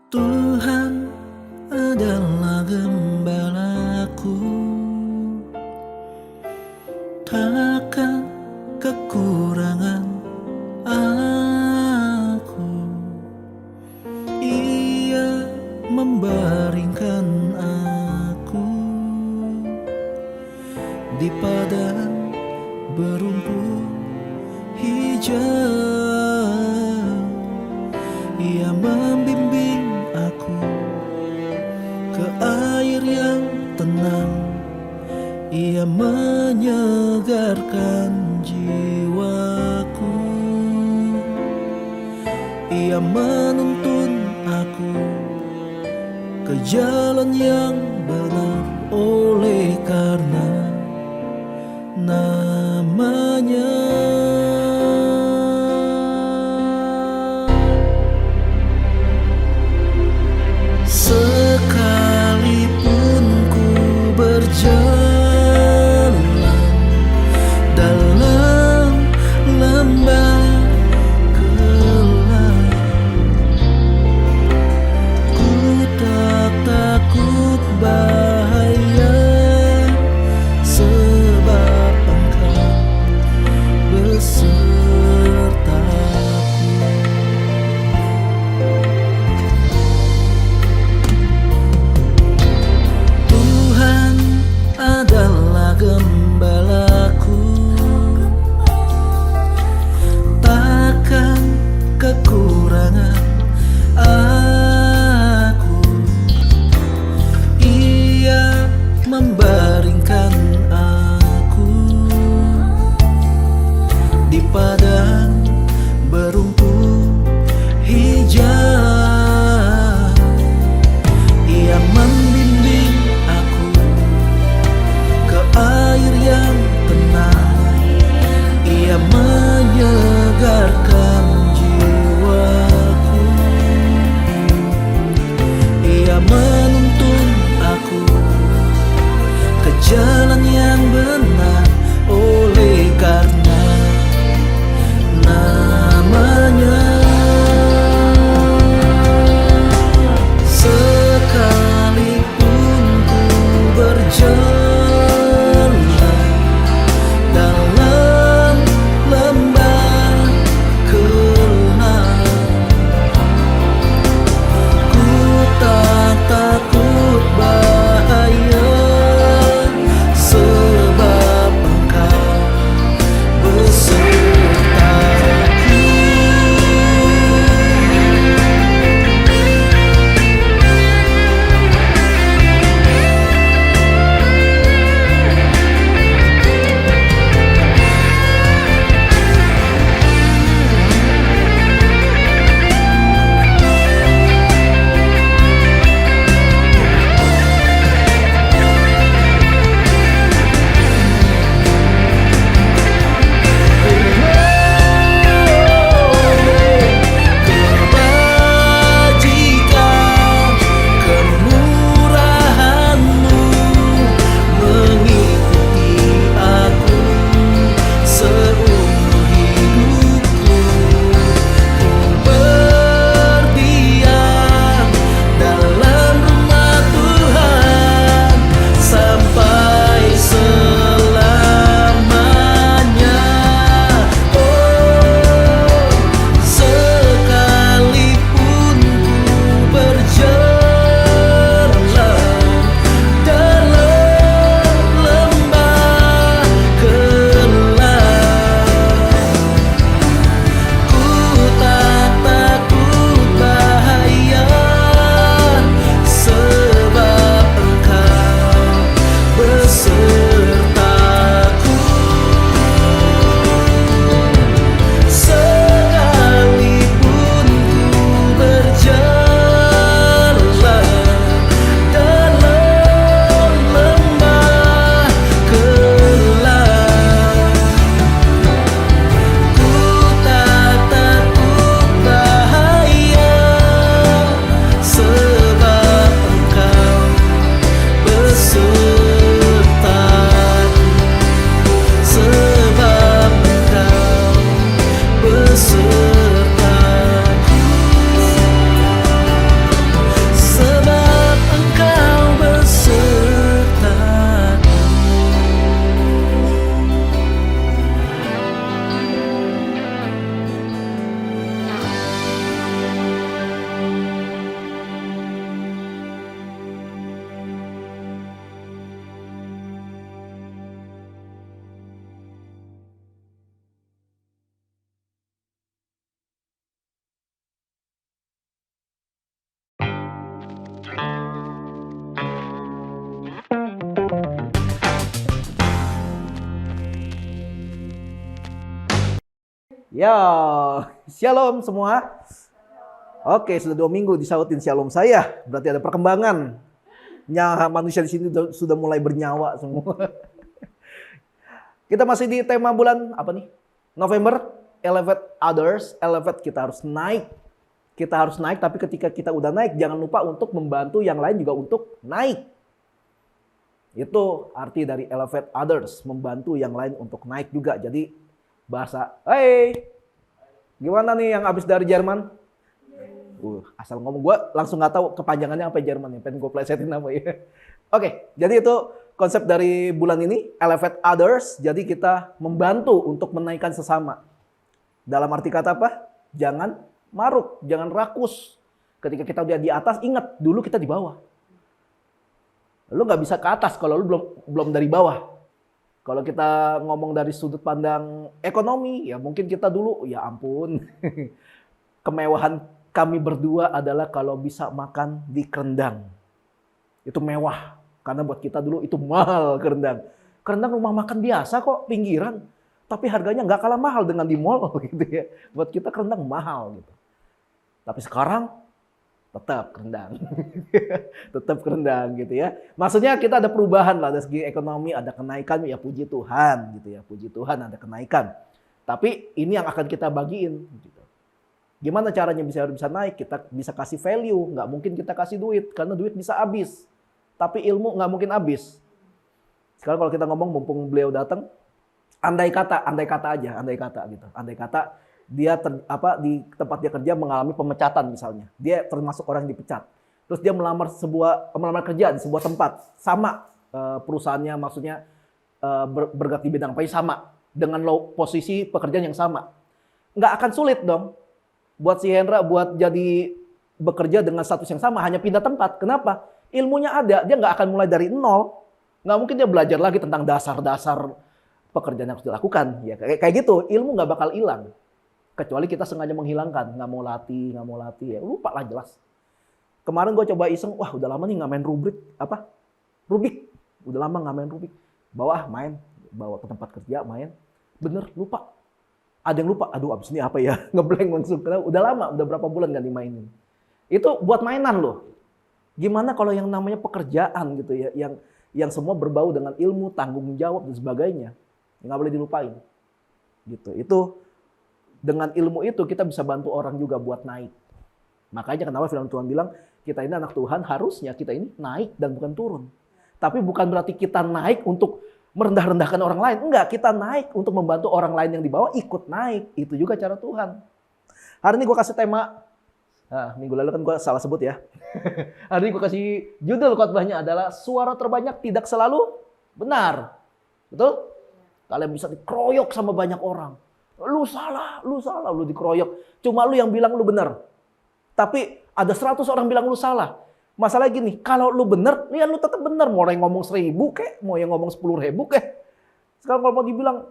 Tuhan adalah gembalaku, takkan kekurangan aku. Ia membaringkan aku di padang berumput hijau. Ia membimbing aku ke air yang tenang. Ia menyegarkan jiwaku. Ia menuntun aku ke jalan yang benar, oleh karena namanya. Sekalipun ku berjalan dalam lembah gelap, ku tak takut bahaya, sebab Engkau besertaku. Adalah gembalaku, takkan kekurangan aku. Ia membaringkan aku di padang berumput hijau. Ia membimbing air yang tenang. Ia menyegarkan jiwaku. Ia menuntun aku ke jalan yang benar, oleh karena namanya. Sekalipun ku berjalan dalam lembah gelap, ku tak takut bahaya, Ya, shalom semua. Oke, sudah 2 minggu disautin shalom saya. Berarti ada perkembangan. Manusia di sini sudah mulai bernyawa semua. Kita masih di tema bulan apa nih? November. Elevate others. Elevate, kita harus naik. Kita harus naik, tapi ketika kita udah naik, jangan lupa untuk membantu yang lain juga untuk naik. Itu arti dari elevate others, membantu yang lain untuk naik juga. Jadi bahasa, hey, gimana nih yang habis dari Jerman? Asal ngomong, gue langsung nggak tahu kepanjangannya apa Jerman ya, pengen gue plesetin apa ya. Oke, jadi itu konsep dari bulan ini, elevate others. Jadi kita membantu untuk menaikkan sesama. Dalam arti kata apa? Jangan maruk, jangan rakus. Ketika kita udah di atas, ingat dulu kita di bawah. Lu nggak bisa ke atas kalau lu belum dari bawah. Kalau kita ngomong dari sudut pandang ekonomi, ya mungkin kita dulu, ya ampun, kemewahan kami berdua adalah kalau bisa makan di kerendang. Itu mewah, karena buat kita dulu itu mahal kerendang. Kerendang rumah makan biasa kok, pinggiran. Tapi harganya nggak kalah mahal dengan di mall gitu ya. Buat kita kerendang mahal gitu. Tapi sekarang tetap kerendang. Tetap kerendang gitu ya. Maksudnya kita ada perubahan lah dari segi ekonomi, ada kenaikan, ya puji Tuhan gitu ya. Puji Tuhan ada kenaikan. Tapi ini yang akan kita bagiin gitu. Gimana caranya bisa naik? Kita bisa kasih value, nggak mungkin kita kasih duit karena duit bisa habis. Tapi ilmu nggak mungkin habis. Sekarang kalau kita ngomong mumpung beliau datang, andai kata aja, andai kata gitu. Andai kata dia di tempat dia kerja mengalami pemecatan misalnya. Dia termasuk orang yang dipecat. Terus dia melamar kerja di sebuah tempat. Sama perusahaannya, maksudnya bergerak di bidang apa sama. Dengan posisi pekerjaan yang sama. Nggak akan sulit dong. Buat si Hendra buat jadi bekerja dengan status yang sama. Hanya pindah tempat. Kenapa? Ilmunya ada. Dia nggak akan mulai dari nol. Nggak mungkin dia belajar lagi tentang dasar-dasar pekerjaan yang harus dilakukan. Ya, kayak gitu. Ilmu nggak bakal hilang. Kecuali kita sengaja menghilangkan, nggak mau latih, ya lupa lah jelas. Kemarin gue coba iseng, wah udah lama nih nggak main Rubik, udah lama nggak main Rubik. Bawa ke tempat kerja main, bener lupa. Ada yang lupa, aduh abis ini apa ya, ngeblank langsung. Karena udah lama, udah berapa bulan nggak dimainin. Itu buat mainan loh. Gimana kalau yang namanya pekerjaan gitu ya, yang semua berbau dengan ilmu, tanggung jawab dan sebagainya, nggak boleh dilupain. Gitu, itu. Dengan ilmu itu kita bisa bantu orang juga buat naik. Makanya kenapa firman Tuhan bilang, kita ini anak Tuhan, harusnya kita ini naik dan bukan turun. Tapi bukan berarti kita naik untuk merendah-rendahkan orang lain. Enggak, kita naik untuk membantu orang lain yang di bawah ikut naik. Itu juga cara Tuhan. Hari ini gue kasih tema, minggu lalu kan gue salah sebut ya. Hari ini gue kasih judul khotbahnya adalah suara terbanyak tidak selalu benar. Betul? Kalian bisa dikeroyok sama banyak orang. Lu salah, lu dikeroyok. Cuma lu yang bilang lu benar. Tapi ada 100 orang bilang lu salah. Masalahnya gini, kalau lu benar, ya lu tetap benar. Mau yang ngomong 1000 kek, mau yang ngomong 10.000 kek. Sekarang kalau mau dibilang,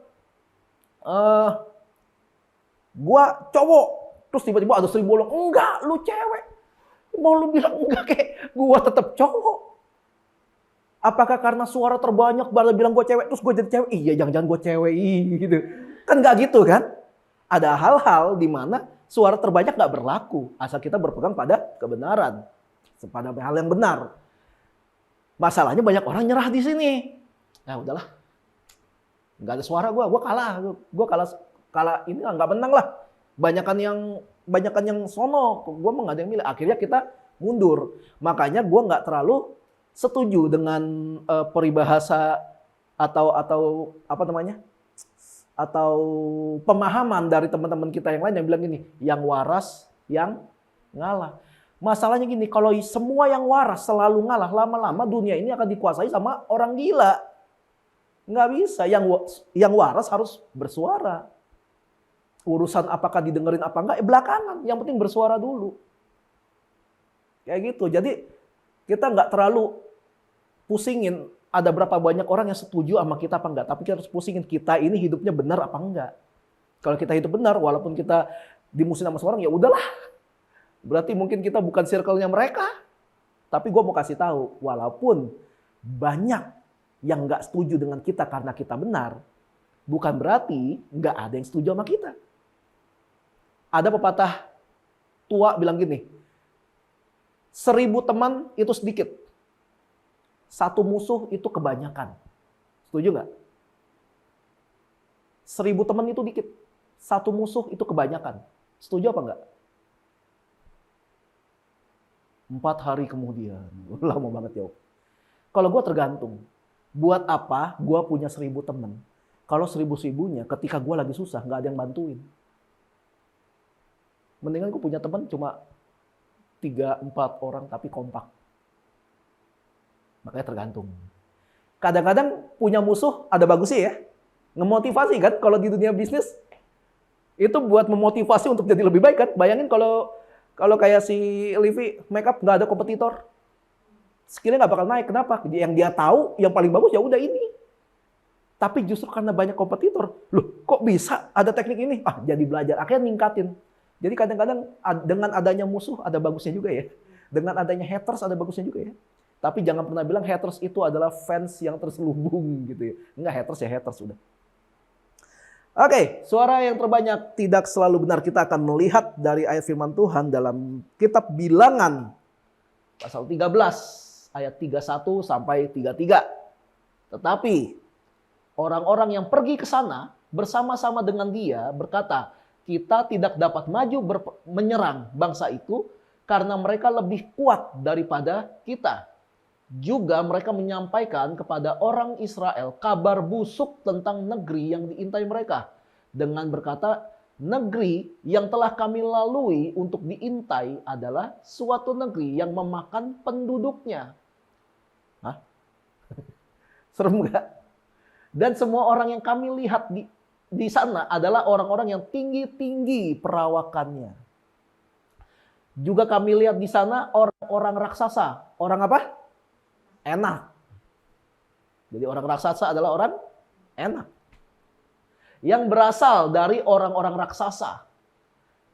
gua cowok, terus tiba-tiba ada 1000 orang, enggak, lu cewek. Mau lu bilang enggak kek, gua tetap cowok. Apakah karena suara terbanyak baru bilang gua cewek, terus gua jadi cewek? Iya, jangan-jangan gua cewek, gitu. Kan nggak gitu kan? Ada hal-hal di mana suara terbanyak nggak berlaku. Asal kita berpegang pada kebenaran. Pada hal yang benar. Masalahnya banyak orang nyerah di sini. Nah udahlah. Nggak ada suara gue kalah. Gue kalah ini nggak menang lah. Banyakan yang sono. Gue mah nggak ada yang milih. Akhirnya kita mundur. Makanya gue nggak terlalu setuju dengan peribahasa atau apa namanya? Atau pemahaman dari teman-teman kita yang lain yang bilang gini, yang waras, yang ngalah. Masalahnya gini, kalau semua yang waras selalu ngalah, lama-lama dunia ini akan dikuasai sama orang gila. Nggak bisa, yang waras harus bersuara. Urusan apakah didengerin apa enggak, belakangan. Yang penting bersuara dulu. Kayak gitu, jadi kita nggak terlalu pusingin ada berapa banyak orang yang setuju sama kita apa enggak. Tapi kita harus pusingin kita ini hidupnya benar apa enggak. Kalau kita hidup benar, walaupun kita dimusuhin sama seorang, ya udahlah. Berarti mungkin kita bukan circle-nya mereka. Tapi gue mau kasih tahu, walaupun banyak yang nggak setuju dengan kita karena kita benar, bukan berarti nggak ada yang setuju sama kita. Ada pepatah tua bilang gini, 1000 teman itu sedikit, 1 musuh itu kebanyakan. Setuju nggak? 1000 teman itu dikit, 1 musuh itu kebanyakan. Setuju apa enggak? 4 hari kemudian, lama banget jauh. Kalau gue tergantung, buat apa gue punya 1000 teman? Kalau 1000-1000-nya ketika gue lagi susah nggak ada yang bantuin. Mendingan gue punya teman cuma 3-4 orang tapi kompak. Makanya tergantung. Kadang-kadang punya musuh ada bagusnya ya. Ngemotivasi kan kalau di dunia bisnis. Itu buat memotivasi untuk jadi lebih baik kan. Bayangin kalau kayak si Livi makeup nggak ada kompetitor. Skillnya nggak bakal naik. Kenapa? Yang dia tahu yang paling bagus ya udah ini. Tapi justru karena banyak kompetitor. Loh kok bisa ada teknik ini? Ah jadi belajar. Akhirnya ningkatin. Jadi kadang-kadang dengan adanya musuh ada bagusnya juga ya. Dengan adanya haters ada bagusnya juga ya. Tapi jangan pernah bilang haters itu adalah fans yang terselubung gitu ya. Enggak, haters ya haters sudah. Oke, suara yang terbanyak tidak selalu benar. Kita akan melihat dari ayat firman Tuhan dalam kitab Bilangan pasal 13 ayat 31 sampai 33. Tetapi orang-orang yang pergi ke sana bersama-sama dengan dia berkata, kita tidak dapat maju menyerang bangsa itu karena mereka lebih kuat daripada kita. Juga mereka menyampaikan kepada orang Israel kabar busuk tentang negeri yang diintai mereka. Dengan berkata, negeri yang telah kami lalui untuk diintai adalah suatu negeri yang memakan penduduknya. Hah? Serem gak? Dan semua orang yang kami lihat di sana adalah orang-orang yang tinggi-tinggi perawakannya. Juga kami lihat di sana orang-orang raksasa. Orang apa? Enak. Jadi orang raksasa adalah orang enak. Yang berasal dari orang-orang raksasa.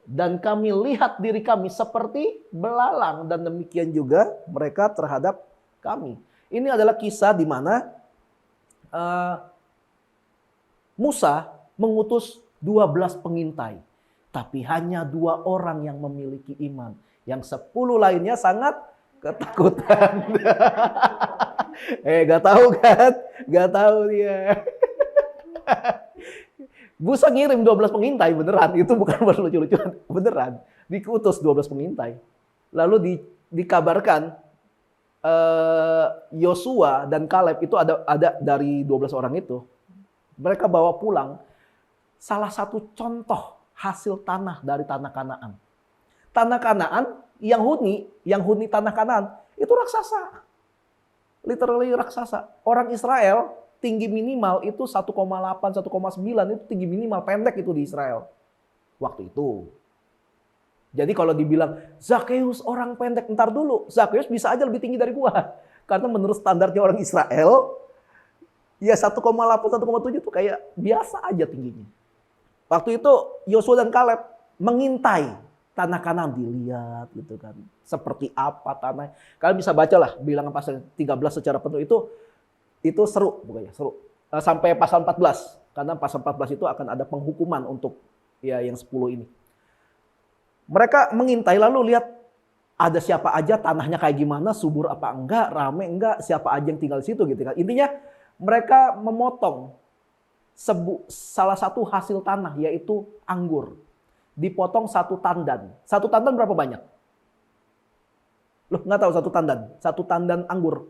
Dan kami lihat diri kami seperti belalang. Dan demikian juga mereka terhadap kami. Ini adalah kisah di mana Musa mengutus 12 pengintai. Tapi hanya 2 orang yang memiliki iman. Yang 10 lainnya sangat ketakutan. Gak tahu kan? Gak tahu dia. Musa ngirim 12 pengintai beneran. Itu bukan lucu-lucuan. Beneran. Dikutus 12 pengintai. Lalu dikabarkan Yosua dan Kaleb itu ada dari 12 orang itu. Mereka bawa pulang salah satu contoh hasil tanah dari tanah Kanaan. Tanah Kanaan yang huni tanah Kanaan itu raksasa. Literally raksasa. Orang Israel tinggi minimal itu 1,8, 1,9 itu tinggi minimal pendek itu di Israel. Waktu itu. Jadi kalau dibilang Zakheus orang pendek, ntar dulu. Zakheus bisa aja lebih tinggi dari gua. Karena menurut standarnya orang Israel, ya 1,8, 1,7 itu kayak biasa aja tingginya. Waktu itu Yosua dan Kaleb mengintai tanah Kanaan, dilihat gitu kan. Seperti apa tanah. Kalian bisa bacalah Bilangan pasal 13 secara penuh itu seru bukannya, seru. Sampai pasal 14. Karena pasal 14 itu akan ada penghukuman untuk ya yang 10 ini. Mereka mengintai lalu lihat ada siapa aja, tanahnya kayak gimana, subur apa enggak, rame enggak, siapa aja yang tinggal di situ gitu kan. Intinya mereka memotong salah satu hasil tanah yaitu anggur. Dipotong 1 tandan. 1 tandan berapa banyak? Loh, nggak tahu 1 tandan. 1 tandan anggur.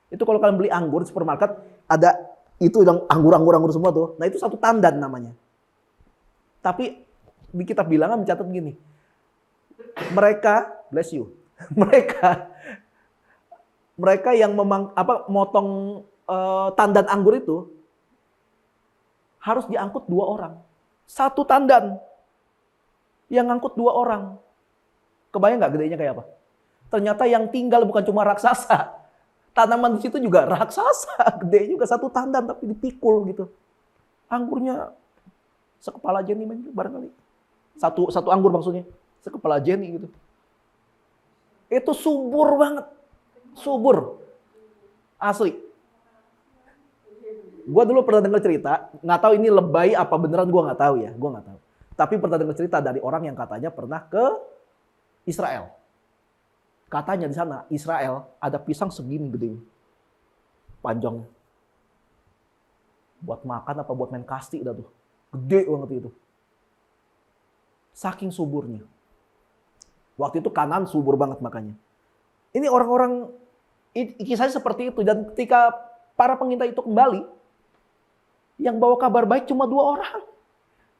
Itu kalau kalian beli anggur di supermarket, ada itu yang anggur semua tuh. Nah itu 1 tandan namanya. Tapi di kitab Bilangan mencatat gini. Mereka, bless you. Mereka yang motong tandan anggur itu harus diangkut 2 orang. 1 tandan. Yang ngangkut 2 orang. Kebayang nggak gedenya kayak apa? Ternyata yang tinggal bukan cuma raksasa. Tanaman di situ juga raksasa. Gede juga 1 tandan tapi dipikul gitu. Anggurnya sekepala Jenny barangkali. Satu anggur maksudnya. Sekepala Jenny gitu. Itu subur banget. Subur. Asli. Gue dulu pernah dengar cerita. Nggak tahu ini lebay apa beneran gue nggak tahu ya. Gue nggak tahu. Tapi pernah dengar cerita dari orang yang katanya pernah ke Israel. Katanya di sana Israel ada pisang segini gede, panjangnya. Buat makan apa buat main kasti dah tuh. Gede banget itu. Saking suburnya. Waktu itu Kanan subur banget makanya. Ini orang-orang kisahnya seperti itu. Dan ketika para pengintai itu kembali, yang bawa kabar baik cuma 2 orang.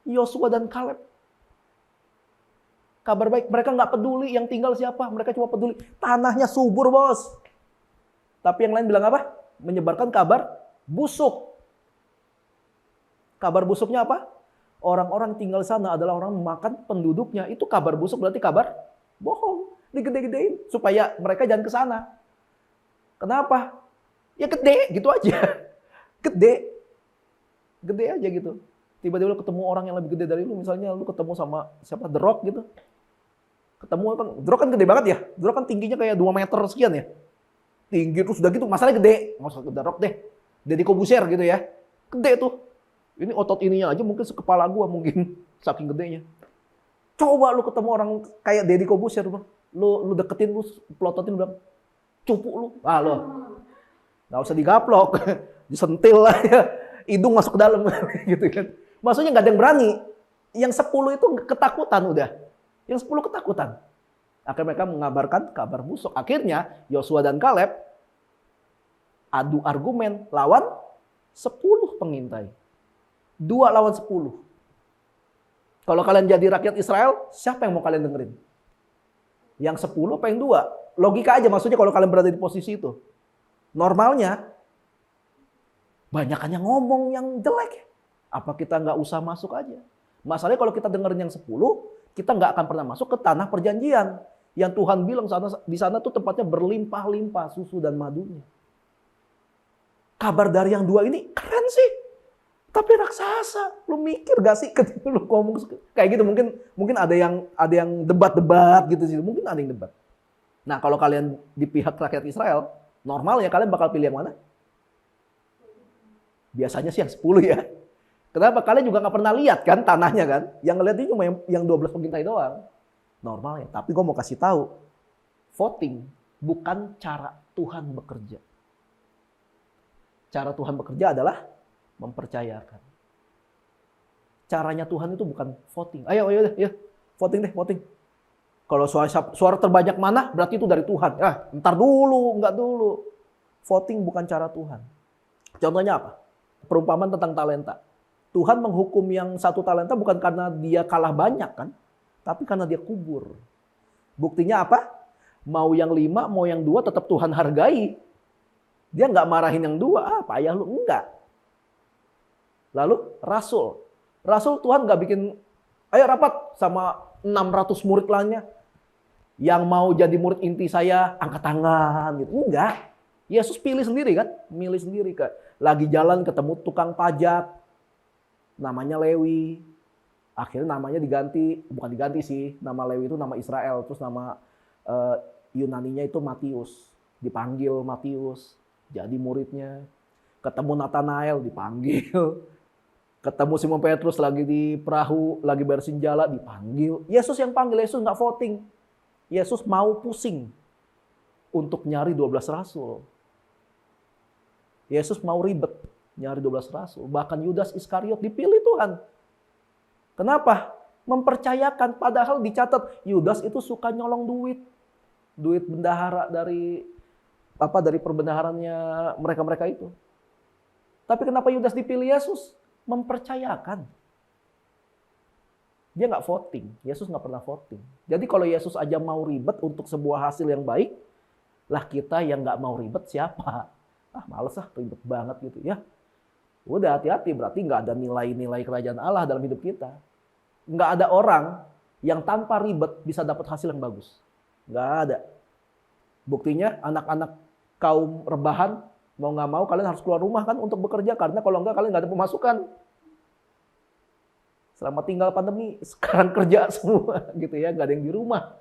Yosua dan Kaleb. Kabar baik, mereka nggak peduli yang tinggal siapa. Mereka cuma peduli tanahnya subur, bos. Tapi yang lain bilang apa? Menyebarkan kabar busuk. Kabar busuknya apa? Orang-orang tinggal di sana adalah orang memakan penduduknya. Itu kabar busuk, berarti kabar bohong. Digede-gedein supaya mereka jangan ke sana. Kenapa? Ya gede, gitu aja. Gede. Gede aja gitu. Tiba-tiba lu ketemu orang yang lebih gede dari lu. Misalnya lu ketemu sama siapa? The Rock gitu. Ketemu kan, The Rock kan gede banget ya. The Rock kan tingginya kayak 2 meter sekian ya. Tinggi terus udah gitu, masalahnya gede. Nggak usah The Rock deh. Deddy Corbuzier gitu ya. Gede tuh. Ini otot ininya aja mungkin sekepala gua mungkin. Saking gedenya. Coba lu ketemu orang kayak Deddy Corbuzier. Lu deketin, lu pelototin, lu bilang, cupu lu. Ah lo. Nggak usah digaplok. Disentil lah ya. Hidung masuk ke dalam gitu kan. Maksudnya nggak ada yang berani. Yang 10 itu ketakutan udah. Yang 10 ketakutan. Akhirnya mereka mengabarkan kabar busuk. Akhirnya Yosua dan Kaleb adu argumen lawan 10 pengintai. 2 lawan 10. Kalau kalian jadi rakyat Israel, siapa yang mau kalian dengerin? Yang 10 apa yang 2? Logika aja maksudnya kalau kalian berada di posisi itu. Normalnya banyakan yang ngomong yang jelek. Apa kita nggak usah masuk aja? Masalahnya kalau kita dengerin yang 10, kita nggak akan pernah masuk ke tanah perjanjian. Yang Tuhan bilang di sana tuh tempatnya berlimpah-limpah susu dan madunya. Kabar dari yang 2 ini keren sih. Tapi raksasa. Lu mikir gak sih ketika lu ngomong kayak gitu? Mungkin ada yang debat-debat gitu sih. Mungkin ada yang debat. Nah, kalau kalian di pihak rakyat Israel, normalnya kalian bakal pilih yang mana? Biasanya sih yang 10 ya. Kenapa? Kalian juga nggak pernah lihat kan tanahnya kan? Yang ngeliat ini cuma yang 12 pengintai doang. Normalnya. Tapi gue mau kasih tahu, voting bukan cara Tuhan bekerja. Cara Tuhan bekerja adalah mempercayakan. Caranya Tuhan itu bukan voting. Ayo, voting deh, voting. Kalau suara terbanyak mana, berarti itu dari Tuhan. Ntar dulu, enggak dulu. Voting bukan cara Tuhan. Contohnya apa? Perumpamaan tentang talenta. Tuhan menghukum yang 1 talenta bukan karena dia kalah banyak kan, tapi karena dia kubur. Buktinya apa? Mau yang 5, mau yang 2 tetap Tuhan hargai. Dia nggak marahin yang 2, payah lu, enggak. Lalu Rasul Tuhan nggak bikin, ayo rapat sama 600 murid lainnya. Yang mau jadi murid inti saya, angkat tangan gitu. Enggak. Yesus pilih sendiri kan, milih sendiri kan. Lagi jalan ketemu tukang pajak, namanya Lewi. Akhirnya namanya diganti, bukan diganti sih, nama Lewi itu nama Israel, terus nama Yunaninya itu Matius. Dipanggil Matius, jadi muridnya. Ketemu Nathanael, dipanggil. Ketemu Simon Petrus lagi di perahu, lagi bersihin jala, dipanggil. Yesus yang panggil, Yesus nggak voting. Yesus mau pusing untuk nyari 12 rasul. Yesus mau ribet nyari 12 rasul. Bahkan Yudas Iskariot dipilih Tuhan. Kenapa? Mempercayakan, padahal dicatat Yudas itu suka nyolong duit. Duit bendahara dari perbendaharannya mereka-mereka itu. Tapi kenapa Yudas dipilih Yesus? Mempercayakan. Dia nggak voting. Yesus nggak pernah voting. Jadi kalau Yesus aja mau ribet untuk sebuah hasil yang baik, lah kita yang nggak mau ribet siapa? Males ribet banget gitu ya. Udah hati-hati, berarti nggak ada nilai-nilai kerajaan Allah dalam hidup kita. Nggak ada orang yang tanpa ribet bisa dapat hasil yang bagus. Nggak ada. Buktinya anak-anak kaum rebahan, mau nggak mau kalian harus keluar rumah kan untuk bekerja. Karena kalau nggak kalian nggak ada pemasukan. Selama tinggal pandemi, sekarang kerja semua gitu ya, nggak ada yang di rumah.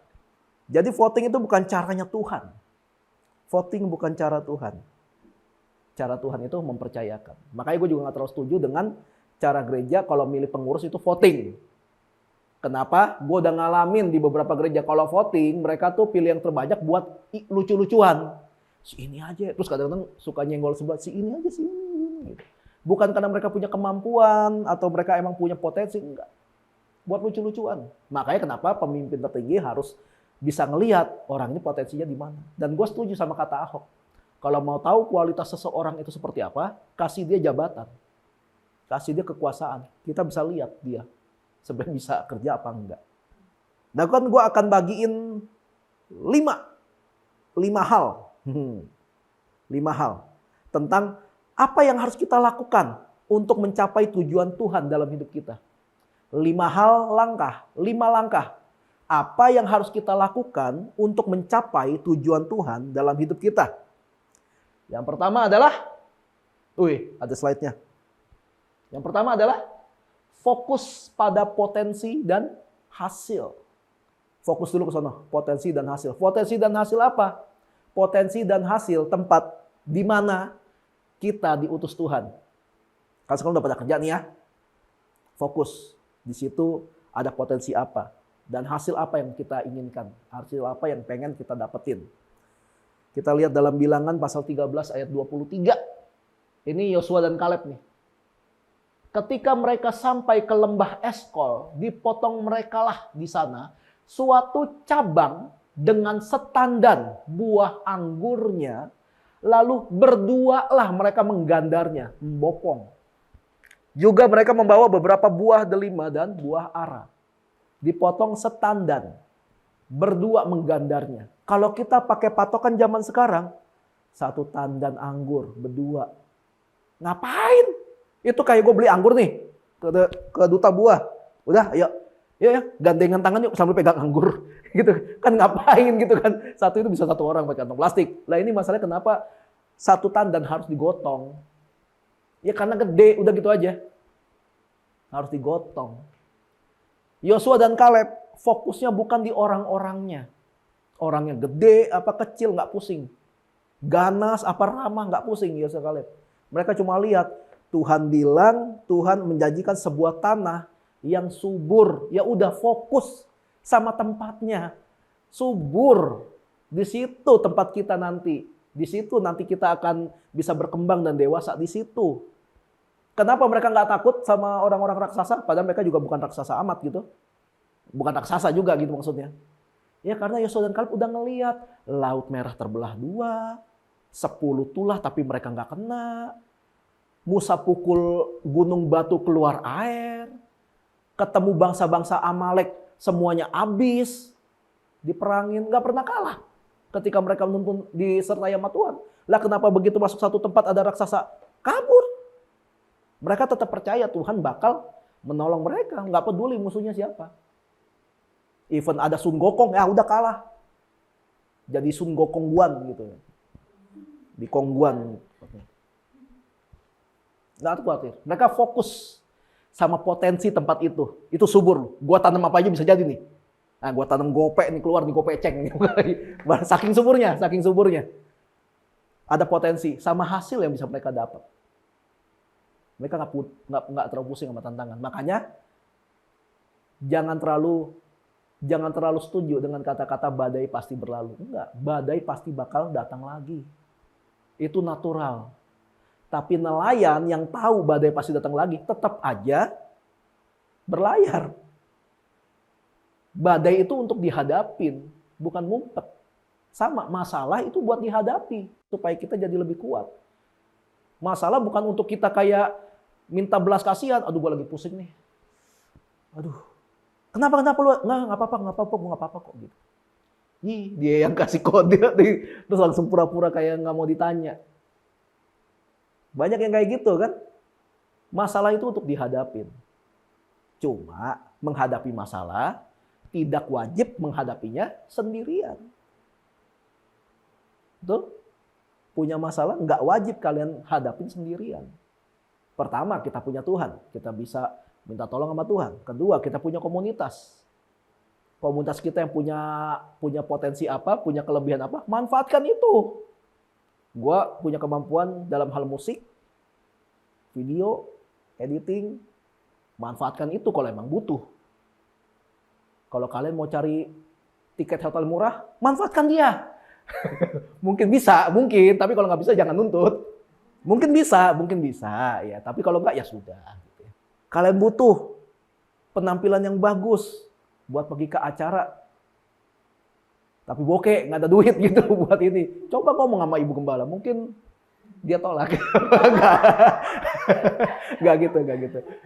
Jadi voting itu bukan caranya Tuhan. Voting bukan cara Tuhan. Cara Tuhan itu mempercayakan. Makanya gue juga nggak terlalu setuju dengan cara gereja kalau milih pengurus itu voting. Kenapa? Gue udah ngalamin di beberapa gereja kalau voting, mereka tuh pilih yang terbanyak buat lucu-lucuan. Si ini aja, terus kadang-kadang suka nyenggol sebelah, si ini aja, si ini. Gitu. Bukan karena mereka punya kemampuan atau mereka emang punya potensi, enggak. Buat lucu-lucuan. Makanya kenapa pemimpin tertinggi harus bisa ngelihat orang ini potensinya di mana. Dan gue setuju sama kata Ahok. Kalau mau tahu kualitas seseorang itu seperti apa, kasih dia jabatan. Kasih dia kekuasaan. Kita bisa lihat dia sebenarnya bisa kerja apa enggak. Dan kan gue akan bagiin 5 hal. 5 hal tentang apa yang harus kita lakukan untuk mencapai tujuan Tuhan dalam hidup kita. 5 langkah. Apa yang harus kita lakukan untuk mencapai tujuan Tuhan dalam hidup kita. Yang pertama adalah, ada slide-nya. Yang pertama adalah fokus pada potensi dan hasil. Fokus dulu ke sana, potensi dan hasil. Potensi dan hasil apa? Potensi dan hasil tempat di mana kita diutus Tuhan. Kan sekarang udah pada kerja nih ya. Fokus. Di situ ada potensi apa. Dan hasil apa yang kita inginkan. Hasil apa yang pengen kita dapetin. Kita lihat dalam Bilangan pasal 13 ayat 23. Ini Yosua dan Kaleb nih. Ketika mereka sampai ke lembah Eskol, dipotong merekalah di sana suatu cabang dengan setandan buah anggurnya, lalu berdualah mereka menggandarnya, membopong. Juga mereka membawa beberapa buah delima dan buah ara. Dipotong setandan, berdua menggandarnya. Kalau kita pakai patokan zaman sekarang, satu tandan anggur, berdua. Ngapain? Itu kayak gue beli anggur nih ke duta buah. Udah, ayo. Ya, gandengan tangan yuk sambil pegang anggur. Gitu. Kan ngapain gitu kan. Satu itu bisa satu orang pakai kantong plastik. Lah ini masalahnya kenapa satu tandan harus digotong. Ya karena gede, udah gitu aja. Harus digotong. Yosua dan Kaleb fokusnya bukan di orang-orangnya. Orangnya gede apa kecil nggak pusing. Ganas apa ramah nggak pusing Yosua Kaleb. Mereka cuma lihat Tuhan bilang, Tuhan menjanjikan sebuah tanah yang subur. Ya udah fokus sama tempatnya. Subur. Di situ tempat kita nanti. Di situ nanti kita akan bisa berkembang dan dewasa di situ. Kenapa mereka nggak takut sama orang-orang raksasa? Padahal mereka juga bukan raksasa amat gitu. Bukan raksasa juga gitu maksudnya. Ya karena Yosua dan Kaleb udah ngelihat Laut Merah terbelah 2. 10 tulah tapi mereka nggak kena. Musa pukul gunung batu keluar air. Ketemu bangsa-bangsa Amalek semuanya habis. Diperangin, gak pernah kalah. Ketika mereka menuntun disertai sama Tuhan. Lah kenapa begitu masuk satu tempat ada raksasa? Kabur. Mereka tetap percaya Tuhan bakal menolong mereka. Gak peduli musuhnya siapa. Even ada Sun Gokong, ya udah kalah. Jadi Sun Gokongguan gitu. Di Kongguan. Nggak khawatir. Mereka fokus sama potensi tempat itu. Itu subur. Gua tanam apa aja bisa jadi nih. Nah, gua tanam gope nih keluar nih gope ceng. Saking suburnya. Ada potensi sama hasil yang bisa mereka dapat. Mereka nggak terlalu pusing sama tantangan. Makanya jangan terlalu setuju dengan kata-kata badai pasti berlalu. Enggak, badai pasti bakal datang lagi. Itu natural. Tapi nelayan yang tahu badai pasti datang lagi, tetap aja berlayar. Badai itu untuk dihadapin, bukan ngumpet. Sama, masalah itu buat dihadapi, supaya kita jadi lebih kuat. Masalah bukan untuk kita kayak minta belas kasihan, aduh gue lagi pusing nih. Aduh, kenapa lu? Nggak apa-apa kok gitu. Ih, dia yang kasih kode, terus langsung pura-pura kayak nggak mau ditanya. Banyak yang kayak gitu kan. Masalah itu untuk dihadapin. Cuma menghadapi masalah tidak wajib menghadapinya sendirian. Betul? Punya masalah nggak wajib kalian hadapin sendirian. Pertama, kita punya Tuhan. Kita bisa minta tolong sama Tuhan. Kedua, kita punya komunitas. Komunitas kita yang punya potensi apa, punya kelebihan apa, manfaatkan itu. Gua punya kemampuan dalam hal musik, video, editing. Manfaatkan itu kalau emang butuh. Kalau kalian mau cari tiket hotel murah, manfaatkan dia. Mungkin bisa, mungkin. Tapi kalau nggak bisa jangan nuntut. Mungkin bisa, ya. Tapi kalau nggak ya sudah. Gitu. Kalian butuh penampilan yang bagus buat pergi ke acara. Tapi bokeh, nggak ada duit gitu buat ini. Coba ngomong sama ibu gembala, mungkin dia tolak. Nggak gitu.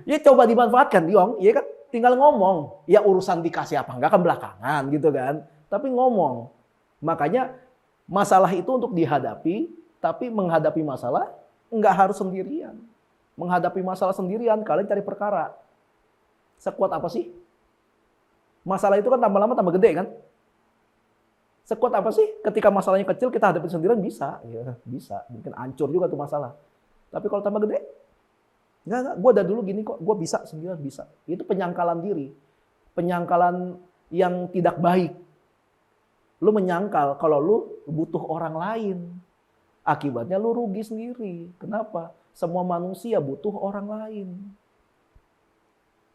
Ya coba dimanfaatkan, Yong. Ya kan tinggal ngomong. Ya urusan dikasih apa nggak kan belakangan gitu kan. Tapi ngomong. Makanya masalah itu untuk dihadapi, tapi menghadapi masalah nggak harus sendirian. Menghadapi masalah sendirian, kalian cari perkara. Sekuat apa sih? Masalah itu kan tambah lama tambah gede kan? Sekuat apa sih? Ketika masalahnya kecil kita hadapi sendirian bisa, ya bisa. Mungkin hancur juga tuh masalah. Tapi kalau tambah gede, enggak. Gue dari dulu gini kok, gue bisa sendirian bisa. Itu penyangkalan diri, penyangkalan yang tidak baik. Lu menyangkal kalau lu butuh orang lain, akibatnya lu rugi sendiri. Kenapa? Semua manusia butuh orang lain.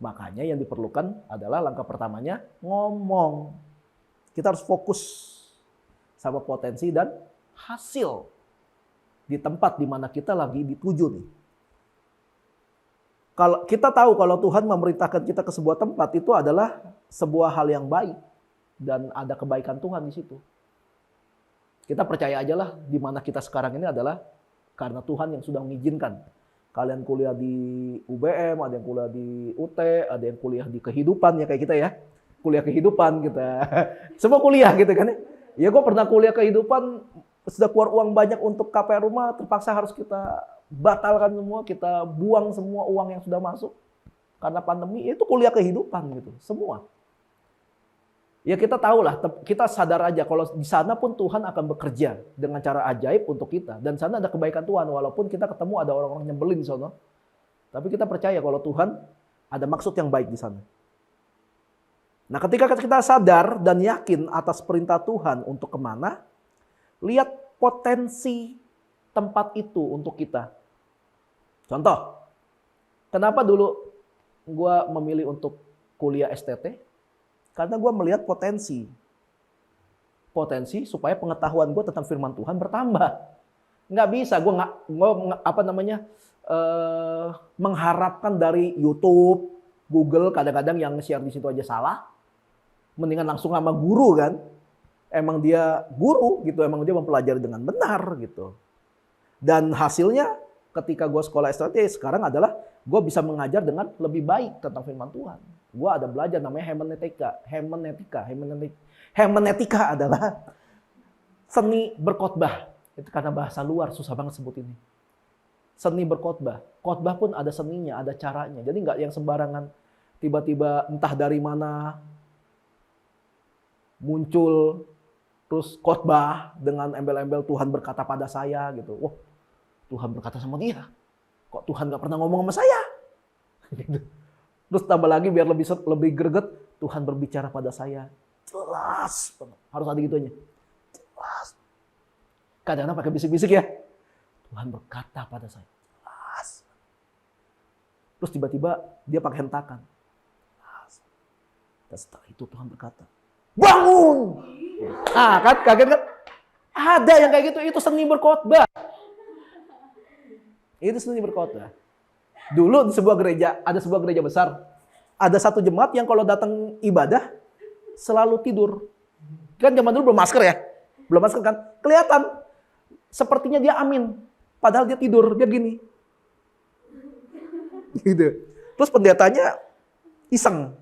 Makanya yang diperlukan adalah langkah pertamanya ngomong. Kita harus fokus sama potensi dan hasil di tempat di mana kita lagi dituju nih. Kalau kita tahu kalau Tuhan memerintahkan kita ke sebuah tempat itu adalah sebuah hal yang baik dan ada kebaikan Tuhan di situ. Kita percaya aja lah di mana kita sekarang ini adalah karena Tuhan yang sudah mengizinkan. Kalian kuliah di UBM, ada yang kuliah di UT, ada yang kuliah di kehidupan ya kayak kita ya. Kuliah kehidupan kita. Semua kuliah gitu kan ya. Ya gue pernah kuliah kehidupan, sudah keluar uang banyak untuk KPR rumah, terpaksa harus kita batalkan semua, kita buang semua uang yang sudah masuk. Karena pandemi, itu kuliah kehidupan gitu, semua. Ya kita tahu lah, kita sadar aja kalau di sana pun Tuhan akan bekerja dengan cara ajaib untuk kita. Dan sana ada kebaikan Tuhan, walaupun kita ketemu ada orang-orang nyebelin di sana. Tapi kita percaya kalau Tuhan ada maksud yang baik di sana. Nah ketika kita sadar dan yakin atas perintah Tuhan untuk kemana, lihat potensi tempat itu untuk kita. Contoh, kenapa dulu gue memilih untuk kuliah STT? Karena gue melihat potensi supaya pengetahuan gue tentang firman Tuhan bertambah. Nggak bisa, gue mengharapkan dari YouTube, Google kadang-kadang yang share di situ aja salah. Mendingan langsung sama guru kan. Emang dia guru gitu, emang dia mempelajari dengan benar gitu. Dan hasilnya ketika gue sekolah STT sekarang adalah gue bisa mengajar dengan lebih baik tentang firman Tuhan. Gue ada belajar namanya hermeneutika. Hermeneutika adalah seni berkhotbah. Itu karena bahasa luar susah banget sebut ini. Seni berkhotbah. Khotbah pun ada seninya, ada caranya. Jadi nggak yang sembarangan tiba-tiba entah dari mana muncul terus khotbah dengan embel-embel Tuhan berkata pada saya gitu. Wah, Tuhan berkata sama dia. Kok Tuhan nggak pernah ngomong sama saya? Gitu. Terus tambah lagi biar lebih greget, Tuhan berbicara pada saya. Jelas. Harus ada gitunya. Jelas. Kadang-kadang pakai bisik-bisik ya. Tuhan berkata pada saya. Jelas. Terus tiba-tiba dia pakai hentakan. Jelas. Dan setelah itu Tuhan berkata, bangun! Ah, kan kaget kan? Ada yang kayak gitu, itu seni berkhotbah. Itu seni berkhotbah. Dulu di sebuah gereja, ada sebuah gereja besar. Ada satu jemaat yang kalau datang ibadah selalu tidur. Kan zaman dulu belum masker ya? Belum masker kan? Kelihatan sepertinya dia amin. Padahal dia tidur, dia gini. Gitu. Terus pendetanya iseng.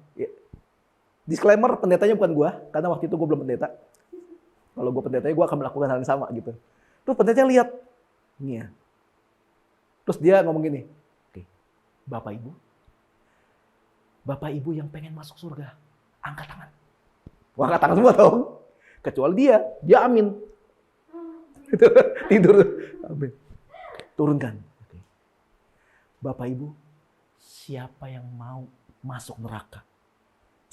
Disclaimer, pendetanya bukan gue, karena waktu itu gue belum pendeta. Kalau gue pendetanya, gue akan melakukan hal yang sama gitu. Terus pendetanya lihat, ini ya. Terus dia ngomong gini, oke, Bapak Ibu yang pengen masuk surga, angkat tangan. Wah, angkat tangan semua dong. Kecuali dia amin. Tidur, amin. Turunkan. Oke. Bapak Ibu, siapa yang mau masuk neraka?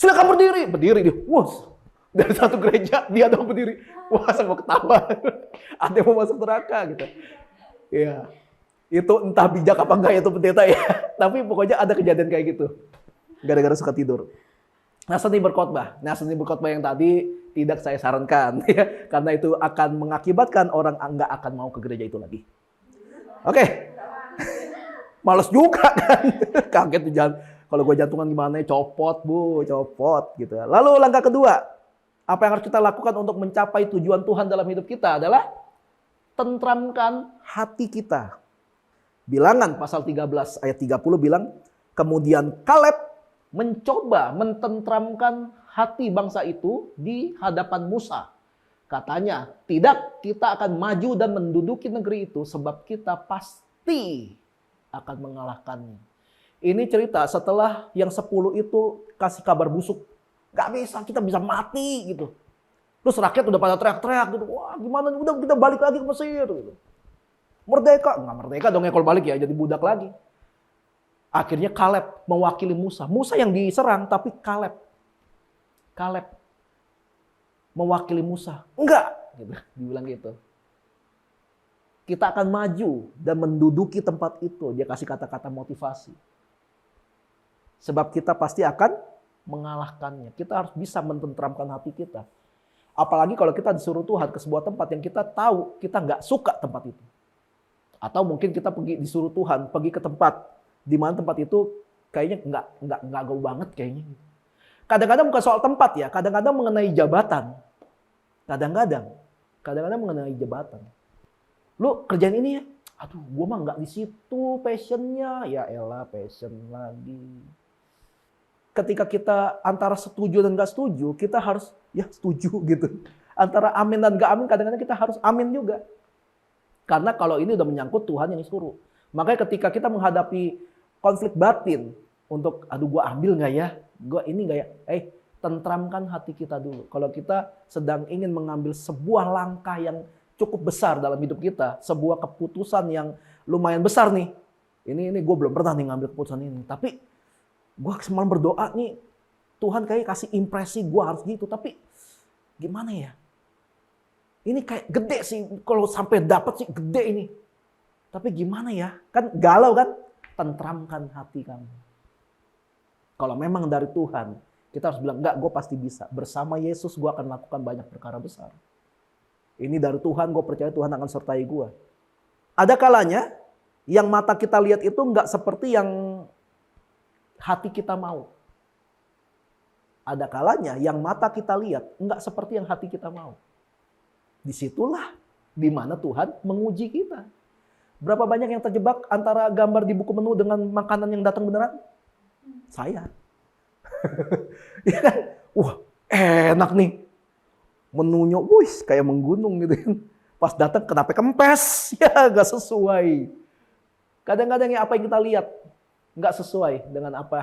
Silakan berdiri dia. Wah, dari satu gereja dia dong berdiri. Wah, saya mau ketawa. Ada yang mau masuk neraka gitu. Ya, itu entah bijak apa enggak ya itu pendeta ya. Tapi pokoknya ada kejadian kayak gitu. Gara-gara suka tidur. Nah, seni berkhotbah. Nah, seni berkhotbah yang tadi tidak saya sarankan ya, karena itu akan mengakibatkan orang nggak akan mau ke gereja itu lagi. Oke. Males juga kan. Kaget tuh jangan. Kalau gue jantungan gimana ya, copot bu, copot gitu. Lalu langkah kedua, apa yang harus kita lakukan untuk mencapai tujuan Tuhan dalam hidup kita adalah tentramkan hati kita. Bilangan pasal 13 ayat 30 bilang, kemudian Kaleb mencoba mententramkan hati bangsa itu di hadapan Musa. Katanya, tidak, kita akan maju dan menduduki negeri itu sebab kita pasti akan mengalahkannya. Ini cerita setelah yang 10 itu kasih kabar busuk. Gak bisa, kita bisa mati gitu. Terus rakyat udah pada teriak-teriak gitu. Wah gimana, udah kita balik lagi ke Mesir gitu. Merdeka, nggak merdeka dong ya kalau balik ya, jadi budak lagi. Akhirnya Kaleb mewakili Musa. Musa yang diserang tapi Kaleb mewakili Musa. Enggak, gitu. Dibilang gitu. Kita akan maju dan menduduki tempat itu. Dia kasih kata-kata motivasi. Sebab kita pasti akan mengalahkannya. Kita harus bisa mententramkan hati kita. Apalagi kalau kita disuruh Tuhan ke sebuah tempat yang kita tahu kita nggak suka tempat itu. Atau mungkin kita disuruh Tuhan pergi ke tempat di mana tempat itu kayaknya nggak gaul banget kayaknya. Kadang-kadang bukan soal tempat ya, kadang-kadang mengenai jabatan. Kadang-kadang mengenai jabatan. Lu kerjaan ini ya, aduh gue mah nggak di situ passionnya. Ya elah, passion lagi. Ketika kita antara setuju dan nggak setuju, kita harus ya setuju gitu. Antara amin dan nggak amin, kadang-kadang kita harus amin juga. Karena kalau ini udah menyangkut Tuhan yang disuruh. Makanya ketika kita menghadapi konflik batin, untuk aduh gue ambil nggak ya, gue ini nggak ya, tentramkan hati kita dulu. Kalau kita sedang ingin mengambil sebuah langkah yang cukup besar dalam hidup kita, sebuah keputusan yang lumayan besar nih. Ini gue belum pernah nih ngambil keputusan ini. Tapi gue semalam berdoa nih, Tuhan kayak kasih impresi gue harus gitu. Tapi gimana ya? Ini kayak gede sih, kalau sampai dapat sih gede ini. Tapi gimana ya? Kan galau kan? Tentramkan hati kamu. Kalau memang dari Tuhan, kita harus bilang, enggak, gue pasti bisa. Bersama Yesus gue akan melakukan banyak perkara besar. Ini dari Tuhan, gue percaya Tuhan akan sertai gue. Ada kalanya yang mata kita lihat itu nggak seperti yang hati kita mau. Ada kalanya yang mata kita lihat nggak seperti yang hati kita mau. Disitulah dimana Tuhan menguji kita. Berapa banyak yang terjebak antara gambar di buku menu dengan makanan yang datang beneran? Saya. Ya kan? Wah, enak nih. Menunya, wuih, kayak menggunung gitu kan. Pas datang kenapa kempes? Ya gak sesuai. Kadang-kadang apa yang kita lihat gak sesuai dengan apa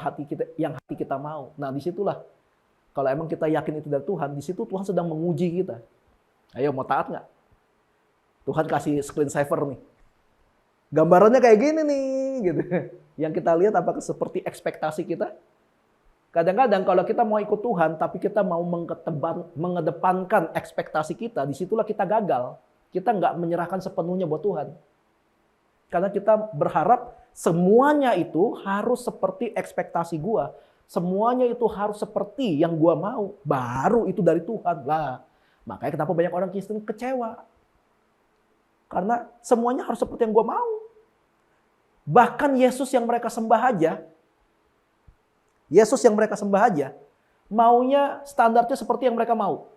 yang hati kita mau. Nah disitulah, kalau emang kita yakin itu dari Tuhan, disitu Tuhan sedang menguji kita. Ayo mau taat gak? Tuhan kasih screensaver nih. Gambarannya kayak gini nih. Gitu. Yang kita lihat apakah seperti ekspektasi kita? Kadang-kadang kalau kita mau ikut Tuhan, tapi kita mau mengedepankan ekspektasi kita, disitulah kita gagal. Kita nggak menyerahkan sepenuhnya buat Tuhan. Karena kita berharap semuanya itu harus seperti ekspektasi gua. Semuanya itu harus seperti yang gua mau. Baru itu dari Tuhan. Lah, makanya kenapa banyak orang Kristen kecewa. Karena semuanya harus seperti yang gua mau. Bahkan Yesus yang mereka sembah aja, maunya standarnya seperti yang mereka mau.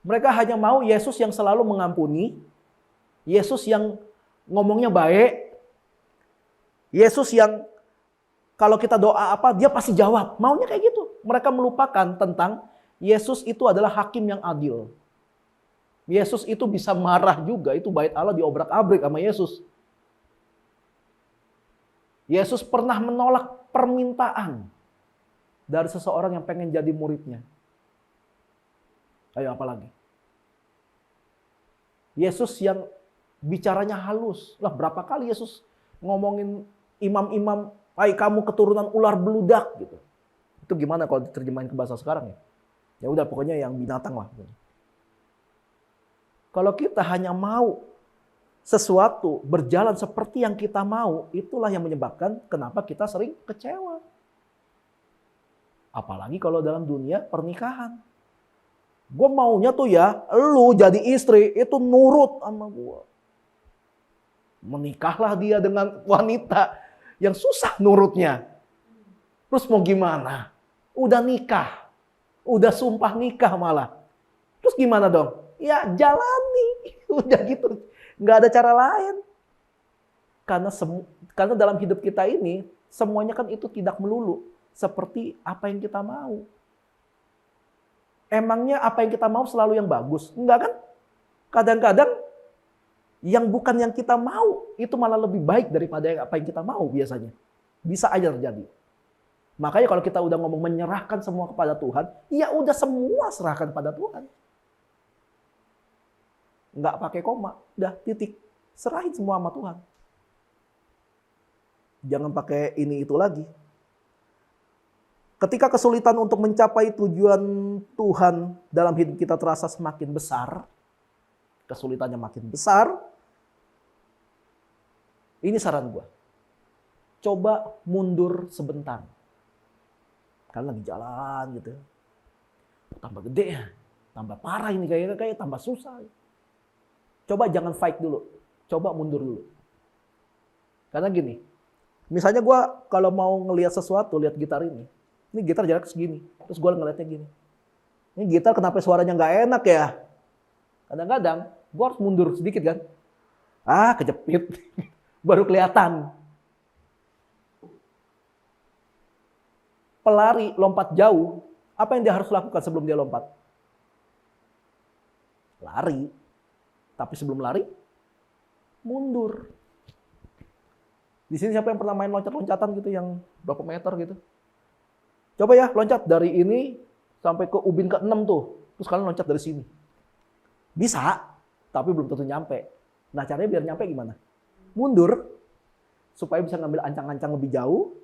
Mereka hanya mau Yesus yang selalu mengampuni, Yesus yang ngomongnya baik, Yesus yang kalau kita doa apa, dia pasti jawab. Maunya kayak gitu. Mereka melupakan tentang Yesus itu adalah hakim yang adil. Yesus itu bisa marah juga, itu bait Allah diobrak-abrik sama Yesus. Yesus pernah menolak permintaan dari seseorang yang pengen jadi muridnya. Ayo apa lagi? Yesus yang bicaranya halus. Lah berapa kali Yesus ngomongin imam-imam, "Hai kamu keturunan ular beludak," gitu. Itu gimana kalau diterjemahin ke bahasa sekarang ya? Ya udah pokoknya yang binatang lah. Kalau kita hanya mau sesuatu berjalan seperti yang kita mau, itulah yang menyebabkan kenapa kita sering kecewa. Apalagi kalau dalam dunia pernikahan. Gue maunya tuh ya, lu jadi istri itu nurut sama gue. Menikahlah dia dengan wanita yang susah nurutnya. Terus mau gimana? Udah nikah. Udah sumpah nikah malah. Terus gimana dong? Ya jalani. Udah gitu. Nggak ada cara lain. Karena dalam hidup kita ini, semuanya kan itu tidak melulu seperti apa yang kita mau. Emangnya apa yang kita mau selalu yang bagus? Enggak kan? Kadang-kadang yang bukan yang kita mau itu malah lebih baik daripada apa yang kita mau biasanya. Bisa aja terjadi. Makanya kalau kita udah ngomong menyerahkan semua kepada Tuhan, ya udah semua serahkan pada Tuhan. Enggak pakai koma, udah titik. Serahin semua sama Tuhan. Jangan pakai ini itu lagi. Ketika kesulitan untuk mencapai tujuan Tuhan dalam hidup kita terasa semakin besar, kesulitannya makin besar, ini saran gue. Coba mundur sebentar. Kalian lagi jalan gitu. Tambah gede ya, tambah parah ini kayak tambah susah. Coba jangan fight dulu, coba mundur dulu. Karena gini, misalnya gue kalau mau ngelihat sesuatu, lihat gitar ini gitar jarak segini, terus gue ngeliatnya gini. Ini gitar kenapa suaranya nggak enak ya? Kadang-kadang gue harus mundur sedikit kan. Kejepit. Baru kelihatan. Pelari lompat jauh, apa yang dia harus lakukan sebelum dia lompat? Lari. Tapi sebelum lari, mundur. Di sini siapa yang pernah main loncat-loncatan gitu yang berapa meter gitu? Coba ya loncat dari ini sampai ke ubin ke-6 tuh. Terus kalian loncat dari sini. Bisa, tapi belum tentu nyampe. Nah caranya biar nyampe gimana? Mundur, supaya bisa ngambil ancang-ancang lebih jauh.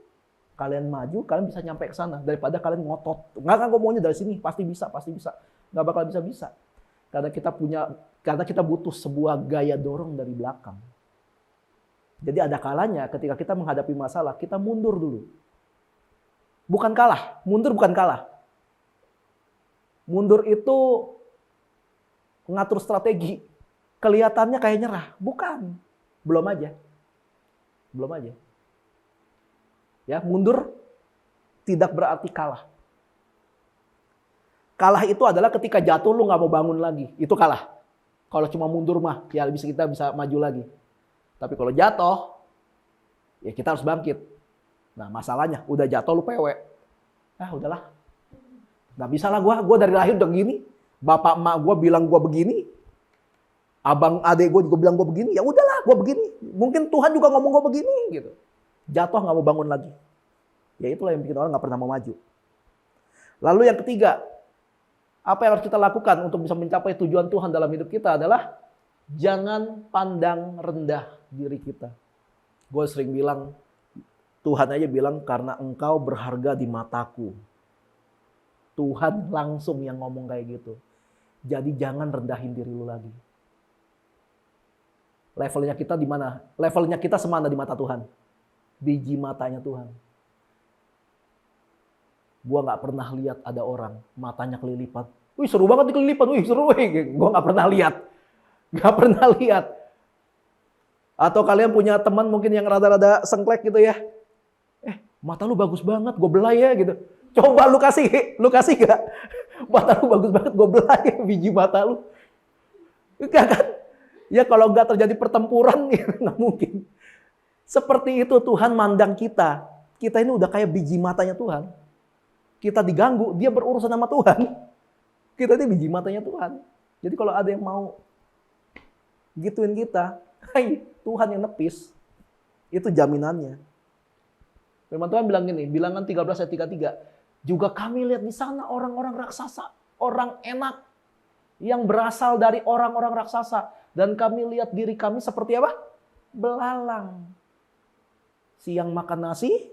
Kalian maju, kalian bisa nyampe ke sana. Daripada kalian ngotot. Nggak kan gue maunya dari sini, pasti bisa. Nggak bakal bisa. Karena kita butuh sebuah gaya dorong dari belakang. Jadi ada kalanya ketika kita menghadapi masalah, kita mundur dulu. Bukan kalah, mundur bukan kalah. Mundur itu ngatur strategi. Kelihatannya kayak nyerah, bukan. Belum aja. Ya, mundur tidak berarti kalah. Kalah itu adalah ketika jatuh lu nggak mau bangun lagi, itu kalah. Kalau cuma mundur mah, ya kita bisa maju lagi. Tapi kalau jatuh, ya kita harus bangkit. Nah masalahnya udah jatuh lu pewe. Udahlah. Gak bisa lah gue dari lahir udah gini. Bapak emak gue bilang gue begini. Abang adek gue juga bilang gue begini. Ya udahlah gue begini. Mungkin Tuhan juga ngomong gue begini gitu. Jatuh gak mau bangun lagi. Ya itulah yang bikin orang gak pernah mau maju. Lalu yang ketiga. Apa yang harus kita lakukan untuk bisa mencapai tujuan Tuhan dalam hidup kita adalah jangan pandang rendah diri kita. Gue sering bilang, Tuhan aja bilang karena engkau berharga di mataku. Tuhan langsung yang ngomong kayak gitu. Jadi jangan rendahin diri lu lagi. Levelnya kita di mana? Levelnya kita semana di mata Tuhan? Biji matanya Tuhan. Gua nggak pernah lihat ada orang matanya kelilipan. Wih seru banget kelilipan. Wih seru. Gua nggak pernah lihat. Atau kalian punya teman mungkin yang rada-rada sengklek gitu ya. Mata lu bagus banget, gue belai ya gitu. Coba lu kasih gak? Mata lu bagus banget, gue belai ya, biji mata lu. Enggak kan? Ya kalau nggak terjadi pertempuran, ya nggak mungkin. Seperti itu Tuhan mandang kita. Kita ini udah kayak biji matanya Tuhan. Kita diganggu, dia berurusan sama Tuhan. Kita ini biji matanya Tuhan. Jadi kalau ada yang mau gituin kita, Tuhan yang nepis. Itu jaminannya. Firman Tuhan bilang gini, Bilangan 13 ayat 33. Juga kami lihat di sana orang-orang raksasa, orang enak yang berasal dari orang-orang raksasa. Dan kami lihat diri kami seperti apa? Belalang. Siang makan nasi.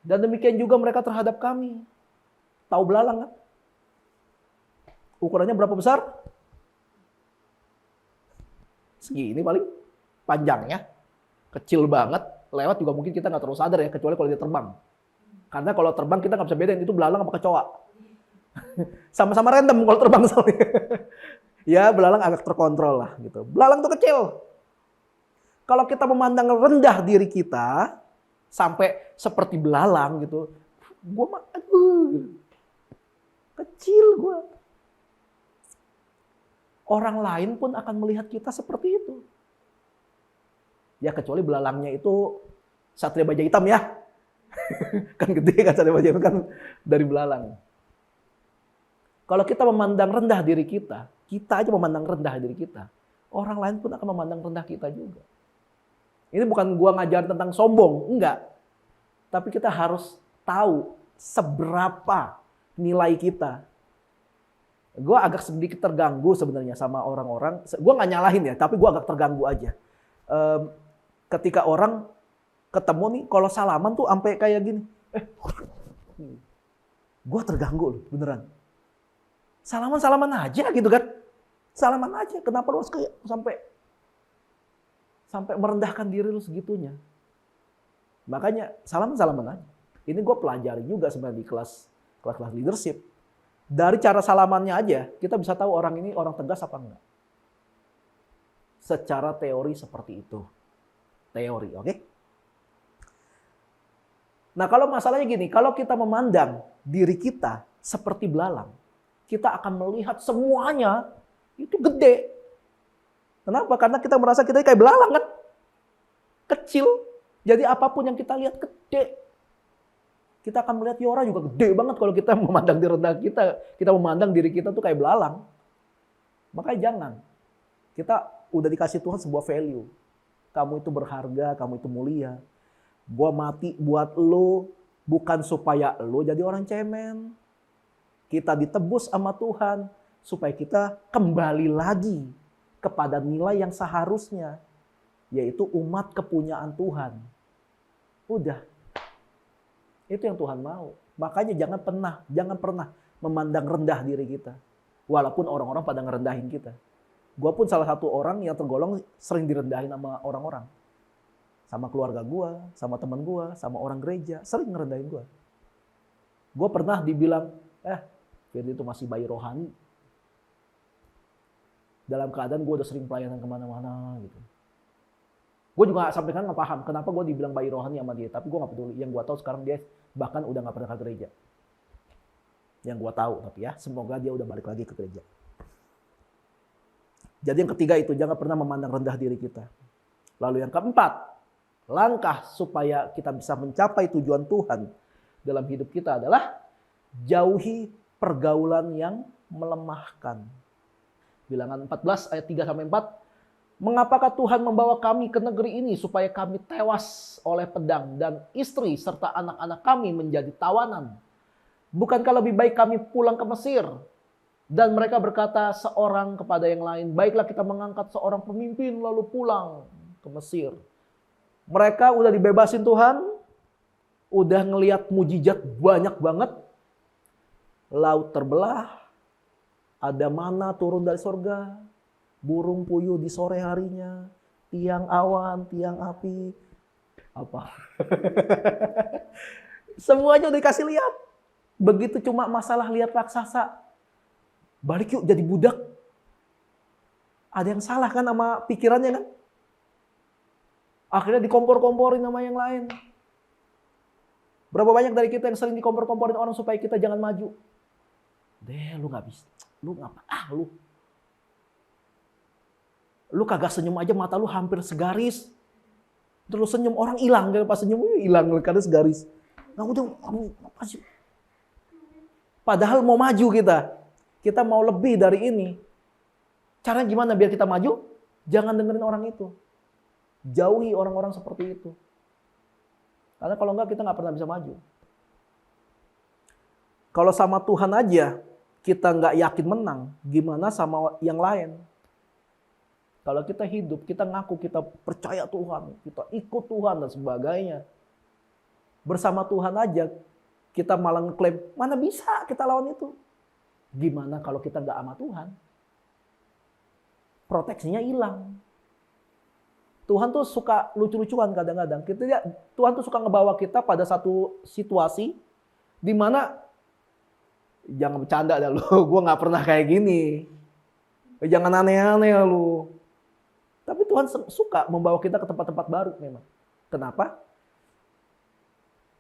Dan demikian juga mereka terhadap kami. Tahu belalang kan? Ukurannya berapa besar? Segini paling panjangnya. Kecil banget. Lewat juga mungkin kita nggak terlalu sadar ya, kecuali kalau dia terbang. Karena kalau terbang kita nggak bisa bedain itu belalang apa kecoa. Sama-sama random kalau terbang soalnya. Ya belalang agak terkontrol lah gitu. Belalang tuh kecil. Kalau kita memandang rendah diri kita sampai seperti belalang gitu, gue mah aduh, kecil gue. Orang lain pun akan melihat kita seperti itu. Ya kecuali belalangnya itu Satria Baja Hitam ya. Kan gede kan Satria Baja Hitam kan dari belalang. Kalau kita memandang rendah diri kita aja memandang rendah diri kita, orang lain pun akan memandang rendah kita juga. Ini bukan gua ngajarin tentang sombong, enggak. Tapi kita harus tahu seberapa nilai kita. Gua agak sedikit terganggu sebenarnya sama orang-orang. Gua nggak nyalahin ya, tapi gua agak terganggu aja. Ketika orang ketemu nih, kalau salaman tuh sampai kayak gini. Gua terganggu loh, beneran. Salaman aja gitu kan. Salaman aja. Kenapa lu harus kayak sampai merendahkan diri lu segitunya? Makanya salaman aja. Ini gue pelajari juga sebenarnya di kelas leadership. Dari cara salamannya aja kita bisa tahu orang ini orang tegas apa enggak. Secara teori seperti itu. Teori, oke? Nah, kalau masalahnya gini, kalau kita memandang diri kita seperti belalang, kita akan melihat semuanya itu gede. Kenapa? Karena kita merasa kita kayak belalang kan. Kecil. Jadi apapun yang kita lihat gede. Kita akan melihat Yora juga gede banget kalau kita memandang diri rendah kita. Kita memandang diri kita tuh kayak belalang. Makanya jangan. Kita udah dikasih Tuhan sebuah value. Kamu itu berharga, kamu itu mulia. Gua mati buat lo, bukan supaya lo jadi orang cemen. Kita ditebus sama Tuhan supaya kita kembali lagi kepada nilai yang seharusnya, yaitu umat kepunyaan Tuhan. Udah. Itu yang Tuhan mau. Makanya jangan pernah memandang rendah diri kita. Walaupun orang-orang pada ngerendahin kita. Gua pun salah satu orang yang tergolong sering direndahin sama orang-orang. Sama keluarga gua, sama teman gua, sama orang gereja, sering ngerendahin gua. Gua pernah dibilang, Firdy itu masih bayi rohani. Dalam keadaan gue udah sering pelayanan kemana-mana gitu. Gue juga sampai kan nggak paham kenapa gue dibilang bayi rohani sama dia. Tapi gue nggak peduli. Yang gue tahu sekarang dia bahkan udah nggak pernah ke gereja. Yang gue tahu tapi ya semoga dia udah balik lagi ke gereja. Jadi yang ketiga itu jangan pernah memandang rendah diri kita. Lalu yang keempat, langkah supaya kita bisa mencapai tujuan Tuhan dalam hidup kita adalah jauhi pergaulan yang melemahkan. Bilangan 14 ayat 3-4. Mengapakah Tuhan membawa kami ke negeri ini supaya kami tewas oleh pedang dan istri serta anak-anak kami menjadi tawanan? Bukankah lebih baik kami pulang ke Mesir? Dan mereka berkata seorang kepada yang lain, baiklah kita mengangkat seorang pemimpin lalu pulang ke Mesir. Mereka udah dibebasin Tuhan, udah ngelihat mujizat banyak banget. Laut terbelah, ada mana turun dari sorga, burung puyuh di sore harinya, tiang awan, tiang api, apa? Semuanya udah dikasih lihat. Begitu cuma masalah lihat raksasa, balik yuk jadi budak. Ada yang salah kan sama pikirannya kan? Akhirnya dikompor-komporin sama yang lain. Berapa banyak dari kita yang sering dikompor-komporin orang supaya kita jangan maju? Deh, lu gak bisa. Lu ngapa? Lu kagak senyum aja mata lu hampir segaris. Terus lu senyum, orang hilang. Pas senyum, hilang karena segaris. Nah udah, apa sih? Padahal mau maju kita. Kita mau lebih dari ini. Caranya gimana biar kita maju? Jangan dengerin orang itu. Jauhi orang-orang seperti itu. Karena kalau enggak kita nggak pernah bisa maju. Kalau sama Tuhan aja kita nggak yakin menang, gimana sama yang lain? Kalau kita hidup, kita ngaku kita percaya Tuhan, kita ikut Tuhan dan sebagainya. Bersama Tuhan aja kita malah ngeklaim, mana bisa kita lawan itu? Gimana kalau kita nggak sama Tuhan? Proteksinya hilang. Tuhan tuh suka lucu-lucuan kadang-kadang. Tuhan tuh suka ngebawa kita pada satu situasi Dimana, jangan bercanda dah lu, gue nggak pernah kayak gini. Jangan aneh-aneh lu. Tapi Tuhan suka membawa kita ke tempat-tempat baru memang. Kenapa?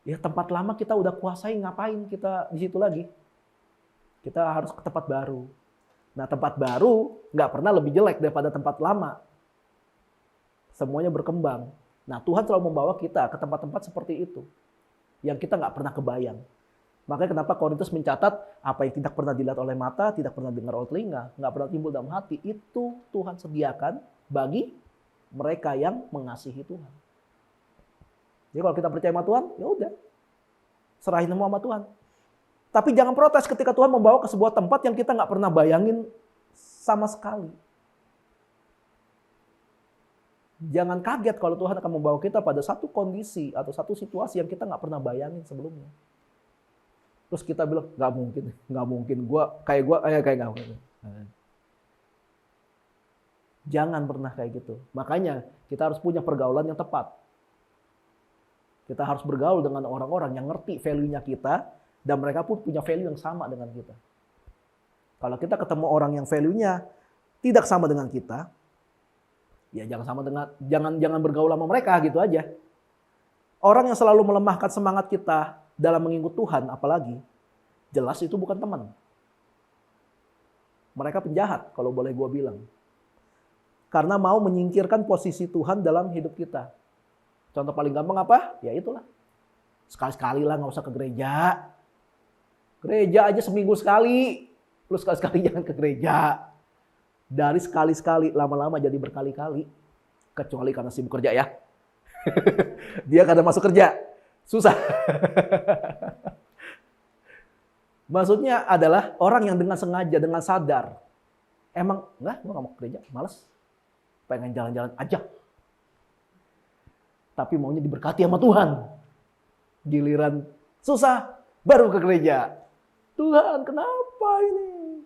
Ya tempat lama kita udah kuasai, ngapain kita di situ lagi? Kita harus ke tempat baru. Nah tempat baru nggak pernah lebih jelek daripada tempat lama. Semuanya berkembang. Nah Tuhan selalu membawa kita ke tempat-tempat seperti itu. Yang kita nggak pernah kebayang. Makanya kenapa Korintus mencatat apa yang tidak pernah dilihat oleh mata, tidak pernah dengar oleh telinga, nggak pernah timbul dalam hati, itu Tuhan sediakan bagi mereka yang mengasihi Tuhan. Jadi kalau kita percaya sama Tuhan, ya udah, serahin semua sama Tuhan. Tapi jangan protes ketika Tuhan membawa ke sebuah tempat yang kita nggak pernah bayangin sama sekali. Jangan kaget kalau Tuhan akan membawa kita pada satu kondisi atau satu situasi yang kita nggak pernah bayangin sebelumnya. Terus kita bilang, nggak mungkin, kayak nggak mungkin. Jangan pernah kayak gitu. Makanya kita harus punya pergaulan yang tepat. Kita harus bergaul dengan orang-orang yang ngerti value-nya kita, dan mereka pun punya value yang sama dengan kita. Kalau kita ketemu orang yang value-nya tidak sama dengan kita, ya jangan bergaul sama mereka gitu aja. Orang yang selalu melemahkan semangat kita dalam mengikut Tuhan, apalagi, jelas itu bukan teman. Mereka penjahat, kalau boleh gue bilang. Karena mau menyingkirkan posisi Tuhan dalam hidup kita. Contoh paling gampang apa? Ya itulah. Sekali-sekali lah nggak usah ke gereja. Gereja aja seminggu sekali. Lu sekali-sekali jangan ke gereja. Dari sekali-sekali, lama-lama jadi berkali-kali. Kecuali karena sibuk kerja ya. Dia kadang masuk kerja. Susah. Maksudnya adalah orang yang dengan sengaja, dengan sadar. Emang, enggak, gue gak mau ke gereja, males. Pengen jalan-jalan aja. Tapi maunya diberkati sama Tuhan. Giliran susah, baru ke gereja. Tuhan, kenapa ini?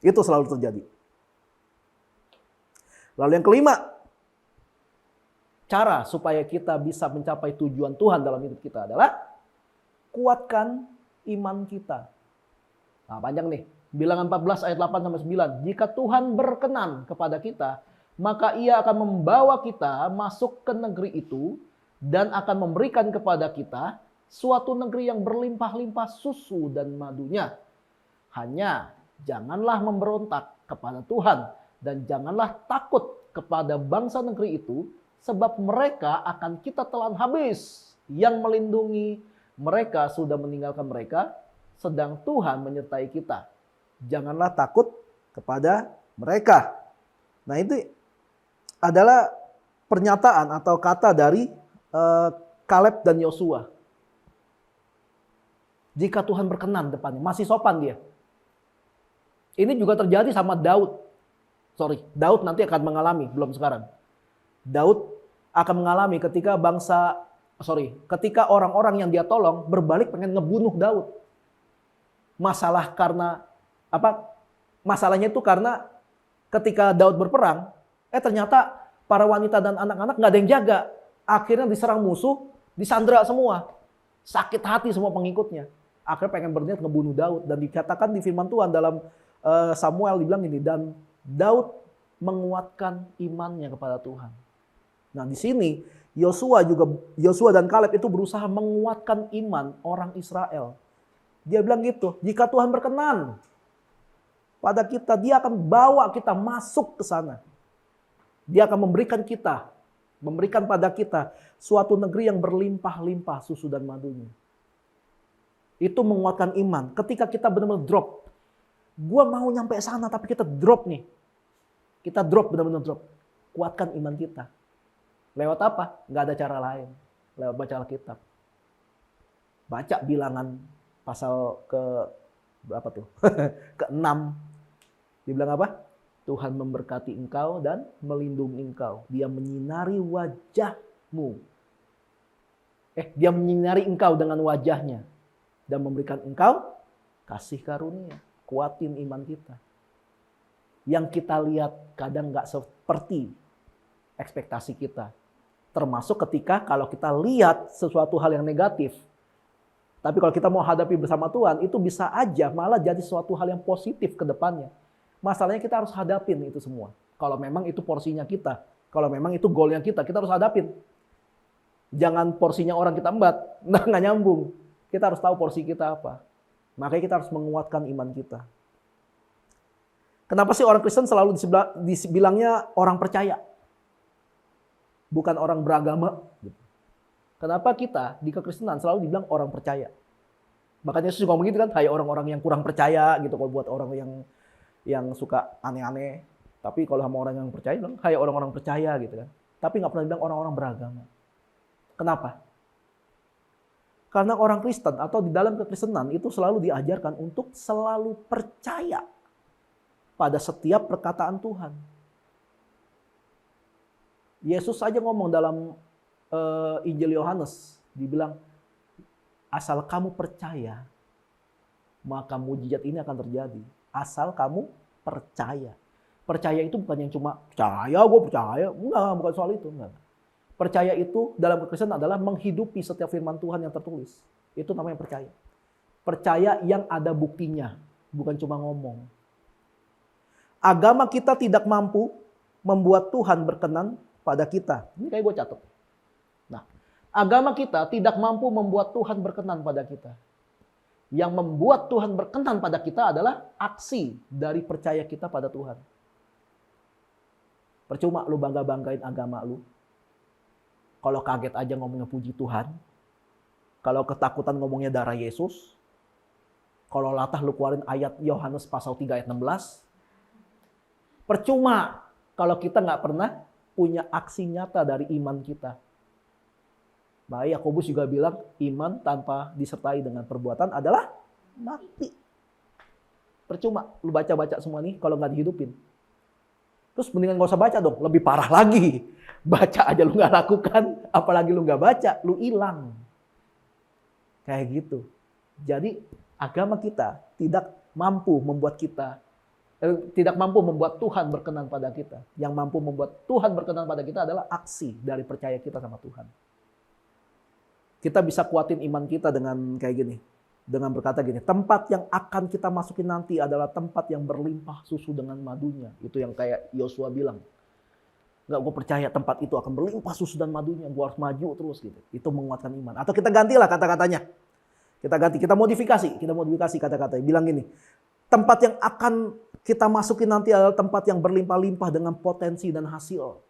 Itu selalu terjadi. Lalu yang kelima, cara supaya kita bisa mencapai tujuan Tuhan dalam hidup kita adalah kuatkan iman kita. Nah, panjang nih. Bilangan 14 ayat 8 sampai 9. Jika Tuhan berkenan kepada kita, maka Ia akan membawa kita masuk ke negeri itu dan akan memberikan kepada kita suatu negeri yang berlimpah-limpah susu dan madunya. Hanya janganlah memberontak kepada Tuhan dan janganlah takut kepada bangsa negeri itu, sebab mereka akan kita telan habis. Yang melindungi mereka sudah meninggalkan mereka, sedang Tuhan menyertai kita. Janganlah takut kepada mereka. Nah itu adalah pernyataan atau kata dari Kaleb dan Yosua. Jika Tuhan berkenan depannya, masih sopan dia. Ini juga terjadi sama Daud. Daud nanti akan mengalami, belum sekarang. Daud akan mengalami ketika ketika orang-orang yang dia tolong berbalik pengen ngebunuh Daud. Masalahnya itu karena ketika Daud berperang, ternyata para wanita dan anak-anak nggak ada yang jaga. Akhirnya diserang musuh, disandra semua. Sakit hati semua pengikutnya. Akhirnya pengen berniat ngebunuh Daud. Dan dikatakan di firman Tuhan dalam Samuel dibilang ini, dan Daud menguatkan imannya kepada Tuhan. Nah di sini Yosua dan Kaleb itu berusaha menguatkan iman orang Israel. Dia bilang gitu, jika Tuhan berkenan pada kita, Dia akan bawa kita masuk ke sana. Dia akan memberikan pada kita suatu negeri yang berlimpah-limpah susu dan madunya. Itu menguatkan iman. Ketika kita benar-benar drop, gua mau nyampe sana tapi kita drop nih. Kita drop, benar-benar drop. Kuatkan iman kita. Lewat apa? Nggak ada cara lain. Lewat baca Alkitab. Baca Bilangan pasal ke-6. Dibilang apa? Tuhan memberkati engkau dan melindungi engkau. Dia menyinari wajahmu. Dia menyinari engkau dengan wajahnya. Dan memberikan engkau kasih karunia. Kuatin iman kita. Yang kita lihat kadang nggak seperti ekspektasi kita. Termasuk ketika kalau kita lihat sesuatu hal yang negatif, Tapi kalau kita mau hadapi bersama Tuhan, itu bisa aja malah jadi suatu hal yang positif ke depannya. Masalahnya kita harus hadapin itu semua. Kalau memang itu porsinya kita, kalau memang itu goalnya kita harus hadapin. Jangan porsinya orang kita embat, nggak nyambung. Kita harus tahu porsi kita apa. Makanya kita harus menguatkan iman kita. Kenapa sih orang Kristen selalu dibilangnya orang percaya? Bukan orang beragama. Kenapa kita di kekristenan selalu dibilang orang percaya? Makanya Yesus ngomong gitu kan, hai orang-orang yang kurang percaya gitu kalau buat orang yang suka aneh-aneh. Tapi kalau sama orang yang percaya bilang, hai orang-orang percaya gitu kan. Tapi nggak pernah bilang orang-orang beragama. Kenapa? Karena orang Kristen atau di dalam kekristenan itu selalu diajarkan untuk selalu percaya pada setiap perkataan Tuhan. Yesus saja ngomong dalam Injil Yohanes, dibilang asal kamu percaya maka mujizat ini akan terjadi. Asal kamu percaya. Percaya itu bukan yang cuma percaya, gue percaya. Enggak, bukan soal itu. Enggak. Percaya itu dalam kekristenan adalah menghidupi setiap firman Tuhan yang tertulis. Itu namanya percaya. Percaya yang ada buktinya, bukan cuma ngomong. Agama kita tidak mampu membuat Tuhan berkenan pada kita. Ini kayak gue catat. Nah, agama kita tidak mampu membuat Tuhan berkenan pada kita. Yang membuat Tuhan berkenan pada kita adalah aksi dari percaya kita pada Tuhan. Percuma lu bangga-banggain agama lu. Kalau kaget aja ngomongnya puji Tuhan. Kalau ketakutan ngomongnya darah Yesus. Kalau latah lu keluarin ayat Yohanes pasal 3 ayat 16. Percuma kalau kita nggak pernah punya aksi nyata dari iman kita. Nah, Yakobus juga bilang iman tanpa disertai dengan perbuatan adalah mati. Percuma lu baca-baca semua nih kalau nggak dihidupin. Terus mendingan nggak usah baca dong, lebih parah lagi. Baca aja lu nggak lakukan, apalagi lu nggak baca, lu hilang. Kayak gitu. Jadi agama kita tidak mampu membuat Tuhan berkenan pada kita. Yang mampu membuat Tuhan berkenan pada kita adalah aksi dari percaya kita sama Tuhan. Kita bisa kuatin iman kita dengan kayak gini. Dengan berkata gini, tempat yang akan kita masukin nanti adalah tempat yang berlimpah susu dengan madunya. Itu yang kayak Yosua bilang. Nggak, gue percaya tempat itu akan berlimpah susu dan madunya. Gue harus maju terus gitu. Itu menguatkan iman. Atau kita gantilah kata-katanya. Kita modifikasi kata-katanya. Bilang gini, tempat yang akan kita masukin nanti adalah tempat yang berlimpah-limpah dengan potensi dan hasil.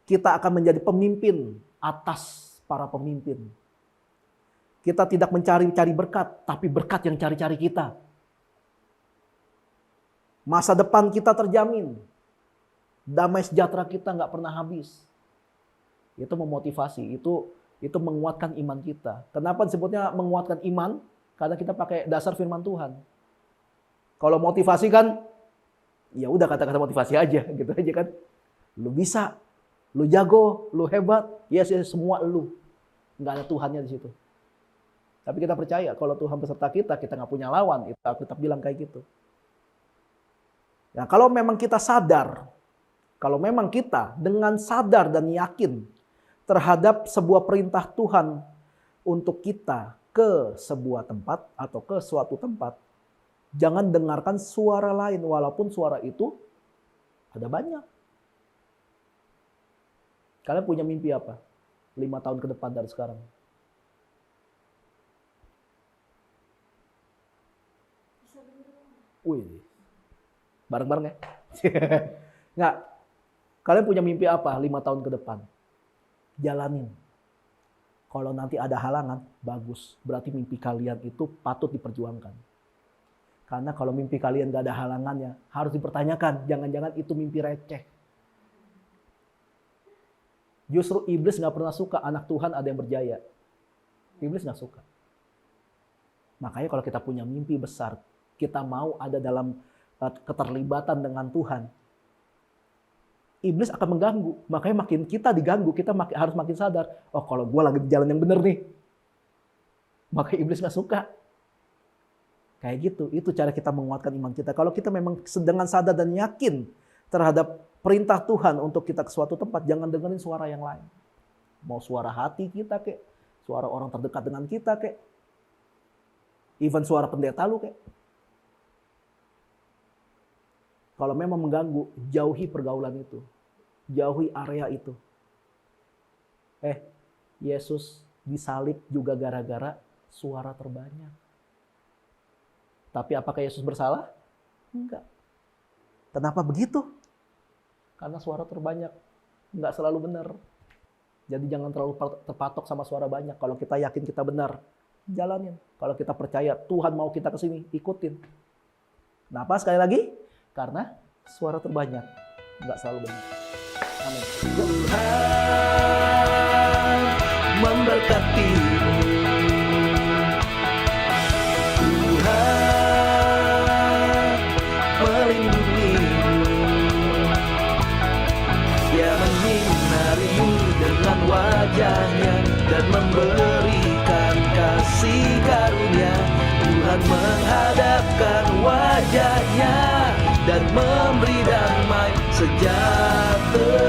Kita akan menjadi pemimpin atas para pemimpin. Kita tidak mencari-cari berkat, tapi berkat yang cari-cari kita. Masa depan kita terjamin. Damai sejahtera kita nggak pernah habis. Itu memotivasi, itu menguatkan iman kita. Kenapa disebutnya menguatkan iman? Karena kita pakai dasar firman Tuhan. Kalau motivasi kan, ya udah kata-kata motivasi aja, gitu aja kan. Lu bisa, lu jago, lu hebat, yes semua lu. Nggak ada Tuhannya di situ. Tapi kita percaya kalau Tuhan beserta kita nggak punya lawan. Itu Alkitab bilang kayak gitu. Nah, kalau memang kita sadar, kalau memang kita dengan sadar dan yakin terhadap sebuah perintah Tuhan untuk kita ke sebuah tempat atau ke suatu tempat, jangan dengarkan suara lain walaupun suara itu ada banyak. Kalian punya mimpi apa? 5 tahun ke depan dari sekarang. Wih, bareng-bareng ya? Nggak. Kalian punya mimpi apa 5 tahun ke depan? Jalanin. Kalau nanti ada halangan, bagus. Berarti mimpi kalian itu patut diperjuangkan. Karena kalau mimpi kalian gak ada halangannya, harus dipertanyakan. Jangan-jangan itu mimpi receh. Justru iblis gak pernah suka anak Tuhan ada yang berjaya. Iblis gak suka. Makanya kalau kita punya mimpi besar, kita mau ada dalam keterlibatan dengan Tuhan, iblis akan mengganggu. Makanya makin kita diganggu, kita harus makin sadar. Oh, kalau gue lagi di jalan yang benar nih. Maka iblis gak suka. Kayak gitu. Itu cara kita menguatkan iman kita. Kalau kita memang dengan sadar dan yakin terhadap perintah Tuhan untuk kita ke suatu tempat, jangan dengerin suara yang lain. Mau suara hati kita kek, suara orang terdekat dengan kita kek. Even suara pendeta lu kayak. Kalau memang mengganggu, jauhi pergaulan itu. Jauhi area itu. Yesus disalib juga gara-gara suara terbanyak. Tapi apakah Yesus bersalah? Enggak. Kenapa begitu? Karena suara terbanyak enggak selalu benar. Jadi jangan terlalu terpatok sama suara banyak. Kalau kita yakin kita benar, jalanin. Kalau kita percaya Tuhan mau kita ke sini, ikutin. Kenapa sekali lagi? Karena suara terbanyak enggak selalu benar. Amin. Tuhan memberkatimu. Tuhan melindungimu. Dia menyinarimu dengan wajahnya dan memberikan kasih karunia. Tuhan menghadapkan wajahnya dan memberi damai sejahtera.